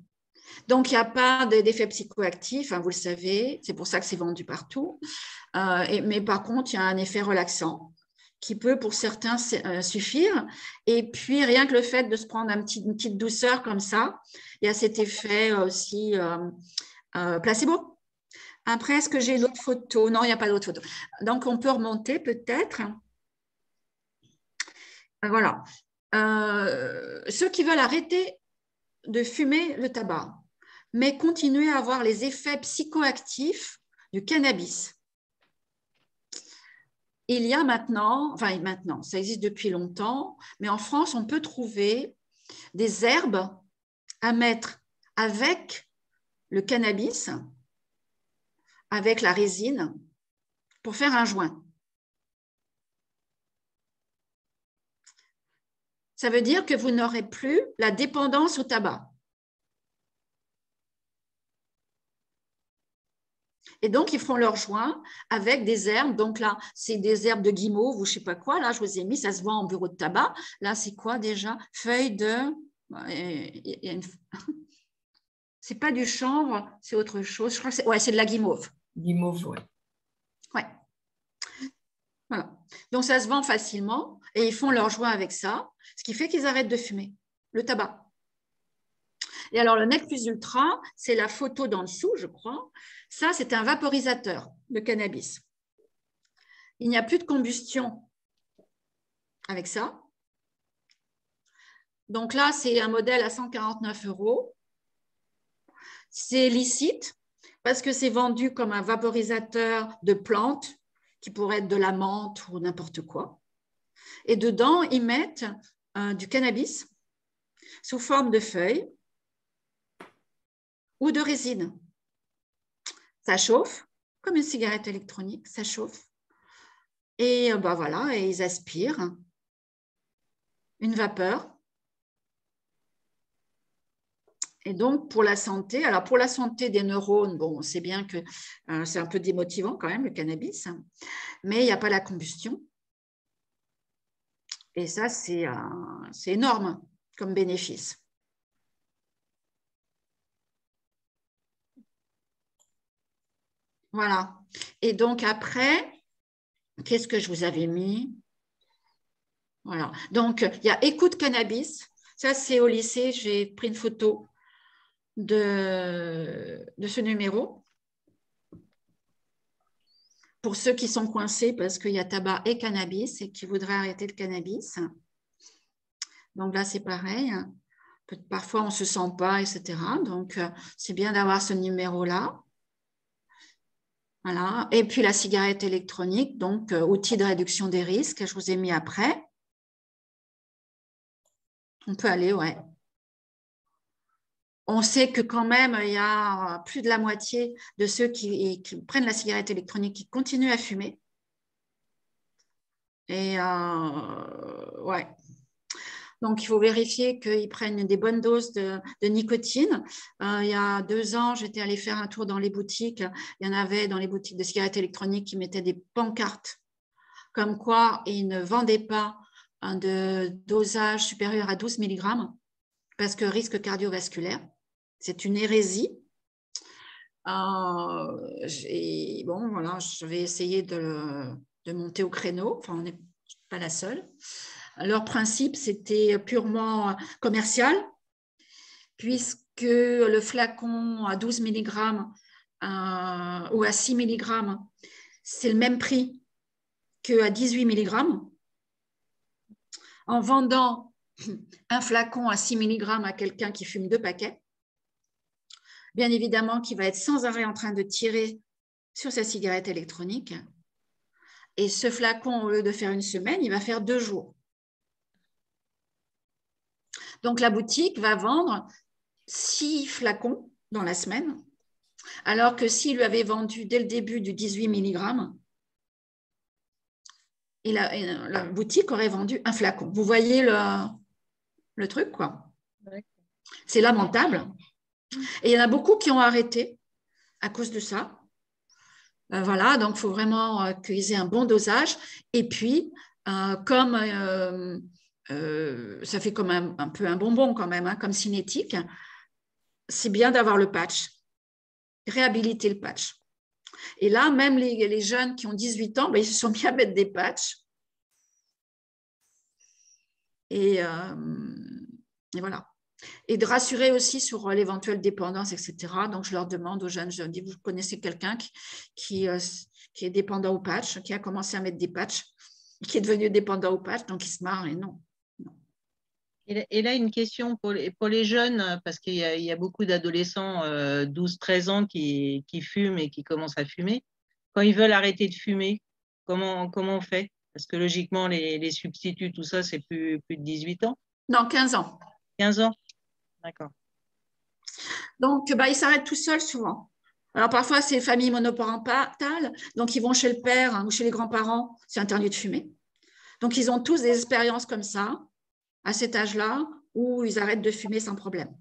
Donc, il n'y a pas d'effet psychoactif, vous le savez, c'est pour ça que c'est vendu partout. Mais par contre, il y a un effet relaxant qui peut pour certains suffire. Et puis, rien que le fait de se prendre une petite douceur comme ça, il y a cet effet aussi placebo. Après, est-ce que j'ai d'autres photos? Non, il n'y a pas d'autres photos. Donc, on peut remonter peut-être. Voilà. Ceux qui veulent arrêter de fumer le tabac, mais continuer à avoir les effets psychoactifs du cannabis. Il y a maintenant, ça existe depuis longtemps, mais en France, on peut trouver des herbes à mettre avec le cannabis, avec la résine, pour faire un joint. Ça veut dire que vous n'aurez plus la dépendance au tabac. Et donc, ils feront leur joint avec des herbes. Donc là, c'est des herbes de guimauve ou je ne sais pas quoi. Là, je vous ai mis, ça se vend en bureau de tabac. Là, c'est quoi déjà? Feuilles de... C'est pas du chanvre, c'est autre chose. Je crois que c'est de la guimauve. Guimauve, oui. Ouais. Voilà. Donc, ça se vend facilement et ils font leur joint avec ça, ce qui fait qu'ils arrêtent de fumer le tabac. Et alors, le Nec Plus Ultra, c'est la photo d'en dessous, je crois. Ça, c'est un vaporisateur de cannabis. Il n'y a plus de combustion avec ça. Donc là, c'est un modèle à 149 €. C'est licite parce que c'est vendu comme un vaporisateur de plantes qui pourrait être de la menthe ou n'importe quoi. Et dedans, ils mettent du cannabis sous forme de feuilles ou de résine. Ça chauffe, comme une cigarette électronique, ça chauffe. Et voilà, et ils aspirent une vapeur. Et donc, pour la santé, alors pour la santé des neurones, bon, on sait bien que c'est un peu démotivant quand même, le cannabis, mais il n'y a pas la combustion. Et ça, c'est énorme comme bénéfice. Voilà. Et donc, après, qu'est-ce que je vous avais mis? Voilà. Donc, il y a Écoute Cannabis. Ça, c'est au lycée. J'ai pris une photo de ce numéro. Pour ceux qui sont coincés parce qu'il y a tabac et cannabis et qui voudraient arrêter le cannabis. Donc là, c'est pareil. Parfois, on ne se sent pas, etc. Donc, c'est bien d'avoir ce numéro-là. Voilà. Et puis, la cigarette électronique, donc outil de réduction des risques, je vous ai mis après. On peut aller, ouais. On sait que quand même, il y a plus de la moitié de ceux qui prennent la cigarette électronique qui continuent à fumer. Et ouais. Donc, il faut vérifier qu'ils prennent des bonnes doses de nicotine. Il y a 2 ans, j'étais allée faire un tour dans les boutiques. Il y en avait dans les boutiques de cigarettes électroniques qui mettaient des pancartes comme quoi ils ne vendaient pas de dosage supérieur à 12 mg parce que risque cardiovasculaire. C'est une hérésie. Bon, voilà, je vais essayer de monter au créneau. Enfin, on n'est pas la seule. Leur principe, c'était purement commercial, puisque le flacon à 12 mg ou à 6 mg, c'est le même prix qu'à 18 mg. En vendant un flacon à 6 mg à quelqu'un qui fume 2 paquets, bien évidemment, qui va être sans arrêt en train de tirer sur sa cigarette électronique. Et ce flacon, au lieu de faire 1 semaine, il va faire 2 jours. Donc, la boutique va vendre 6 flacons dans la semaine, alors que s'il lui avait vendu dès le début du 18 mg, et la boutique aurait vendu 1 flacon. Vous voyez le truc, quoi. C'est lamentable. Et il y en a beaucoup qui ont arrêté à cause de ça. Voilà, donc il faut vraiment qu'ils aient un bon dosage. Et puis, comme ça fait comme un peu un bonbon quand même, hein, comme cinétique, c'est bien d'avoir le patch, réhabiliter le patch. Et là, même les jeunes qui ont 18 ans, ben, ils se sont mis à mettre des patchs. Et voilà. Et de rassurer aussi sur l'éventuelle dépendance, etc. Donc, je leur demande aux jeunes, je leur dis, vous connaissez quelqu'un qui est dépendant au patch, qui a commencé à mettre des patchs, qui est devenu dépendant au patch, donc ils se marrent et non. Et là, une question pour les jeunes, parce qu'il y a beaucoup d'adolescents 12-13 ans qui fument et qui commencent à fumer. Quand ils veulent arrêter de fumer, comment on fait? Parce que logiquement, les substituts, tout ça, c'est plus de 18 ans. Non, 15 ans. 15 ans, d'accord. Donc, ils s'arrêtent tout seuls souvent. Alors, parfois, c'est famille monoparentale, donc ils vont chez le père ou chez les grands-parents, c'est interdit de fumer. Donc, ils ont tous des expériences comme ça, à cet âge-là, où ils arrêtent de fumer sans problème.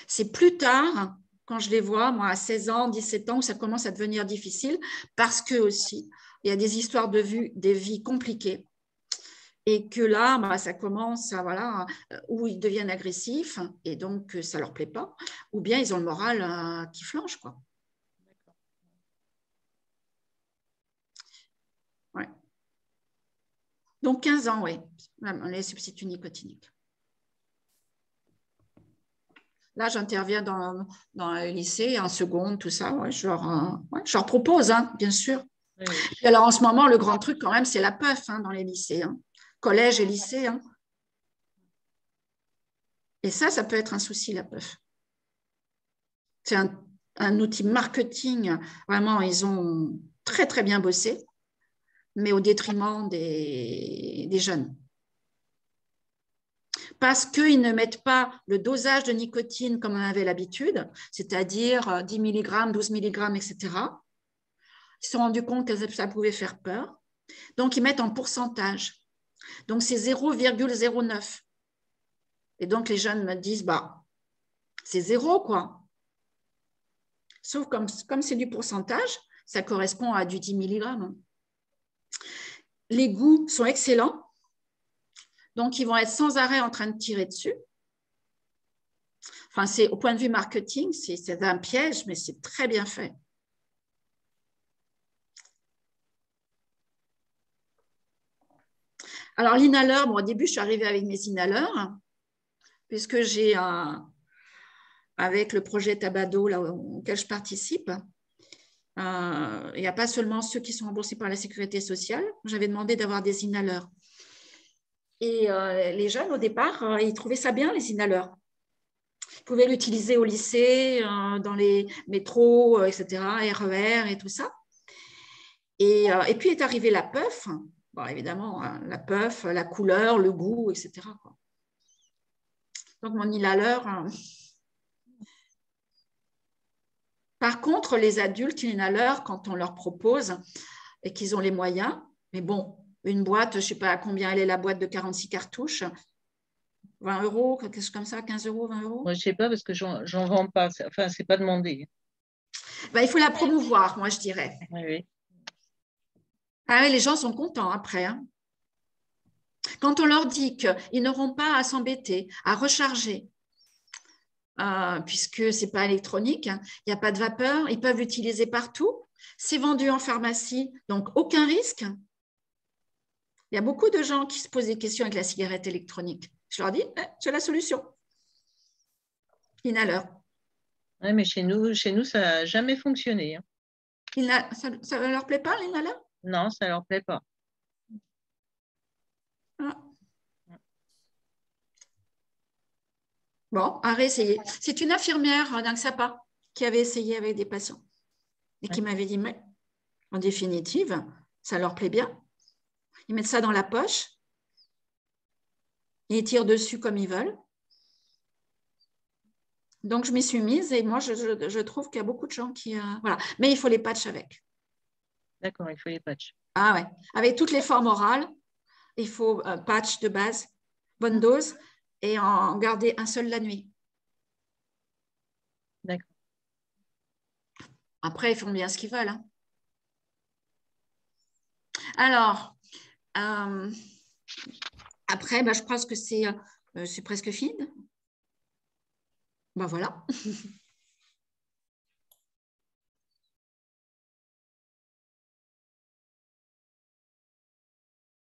C'est plus tard, quand je les vois, moi, à 16 ans, 17 ans, où ça commence à devenir difficile, parce que aussi, il y a des histoires de vie, des vies compliquées. Et que là, ça commence à, voilà, où ils deviennent agressifs, et donc ça ne leur plaît pas, ou bien ils ont le moral qui flanche, quoi. Ouais. Donc 15 ans, oui, les substituts nicotiniques. Là, j'interviens dans le lycée, en seconde, tout ça. Ouais, je leur propose, hein, bien sûr. Oui. Et alors, en ce moment, le grand truc, quand même, c'est la puff dans les lycées. Collège et lycée. Et ça peut être un souci, la puff. C'est un outil marketing. Vraiment, ils ont très, très bien bossé, mais au détriment des jeunes. Parce qu'ils ne mettent pas le dosage de nicotine comme on avait l'habitude, c'est-à-dire 10 mg, 12 mg, etc. Ils se sont rendus compte que ça pouvait faire peur. Donc, ils mettent en pourcentage. Donc, c'est 0,09. Et donc, les jeunes me disent, c'est 0, quoi. Sauf comme c'est du pourcentage, ça correspond à du 10 mg. Les goûts sont excellents. Donc, ils vont être sans arrêt en train de tirer dessus. Enfin, au point de vue marketing, c'est un piège, mais c'est très bien fait. Alors, l'inhaleur, au début, je suis arrivée avec mes inhaleurs, puisque j'ai avec le projet Tabado là, auquel je participe, il n'y a pas seulement ceux qui sont remboursés par la sécurité sociale. J'avais demandé d'avoir des inhaleurs. Et les jeunes, au départ, ils trouvaient ça bien, les inhaleurs. Ils pouvaient l'utiliser au lycée, dans les métros, etc., RER et tout ça. Et puis est arrivée la puff. Bon, évidemment, la puff, la couleur, le goût, etc. quoi. Donc, mon inhaleur. Par contre, les adultes, l'inhaleur, quand on leur propose et qu'ils ont les moyens, mais bon, une boîte, je ne sais pas à combien elle est la boîte de 46 cartouches, 20 euros, quelque chose comme ça, 15 euros, 20 euros. Moi, je ne sais pas parce que j'en vends pas. Enfin, ce n'est pas demandé. Il faut la promouvoir, moi, je dirais. Oui, oui. Ah oui, les gens sont contents après. Quand on leur dit qu'ils n'auront pas à s'embêter, à recharger, puisque ce n'est pas électronique, il n'y a pas de vapeur, ils peuvent l'utiliser partout. C'est vendu en pharmacie, donc aucun risque. Il y a beaucoup de gens qui se posent des questions avec la cigarette électronique. Je leur dis, j'ai la solution. Inhaleur. Oui, mais chez nous, ça n'a jamais fonctionné. Ça ne leur plaît pas, l'inhaleur? Non, ça ne leur plaît pas. Ah. Bon, à réessayer. C'est une infirmière d'Angsapa qui avait essayé avec des patients et qui m'avait dit, mais en définitive, ça leur plaît bien. Ils mettent ça dans la poche, ils tirent dessus comme ils veulent. Donc, je m'y suis mise et moi, je trouve qu'il y a beaucoup de gens qui… voilà. Mais il faut les patchs avec. D'accord, il faut les patchs. Ah ouais. Avec toutes les formes orales, il faut patch de base, bonne dose, et en garder un seul la nuit. D'accord. Après, ils font bien ce qu'ils veulent. Hein. Alors, après, je pense que c'est presque fini. Voilà.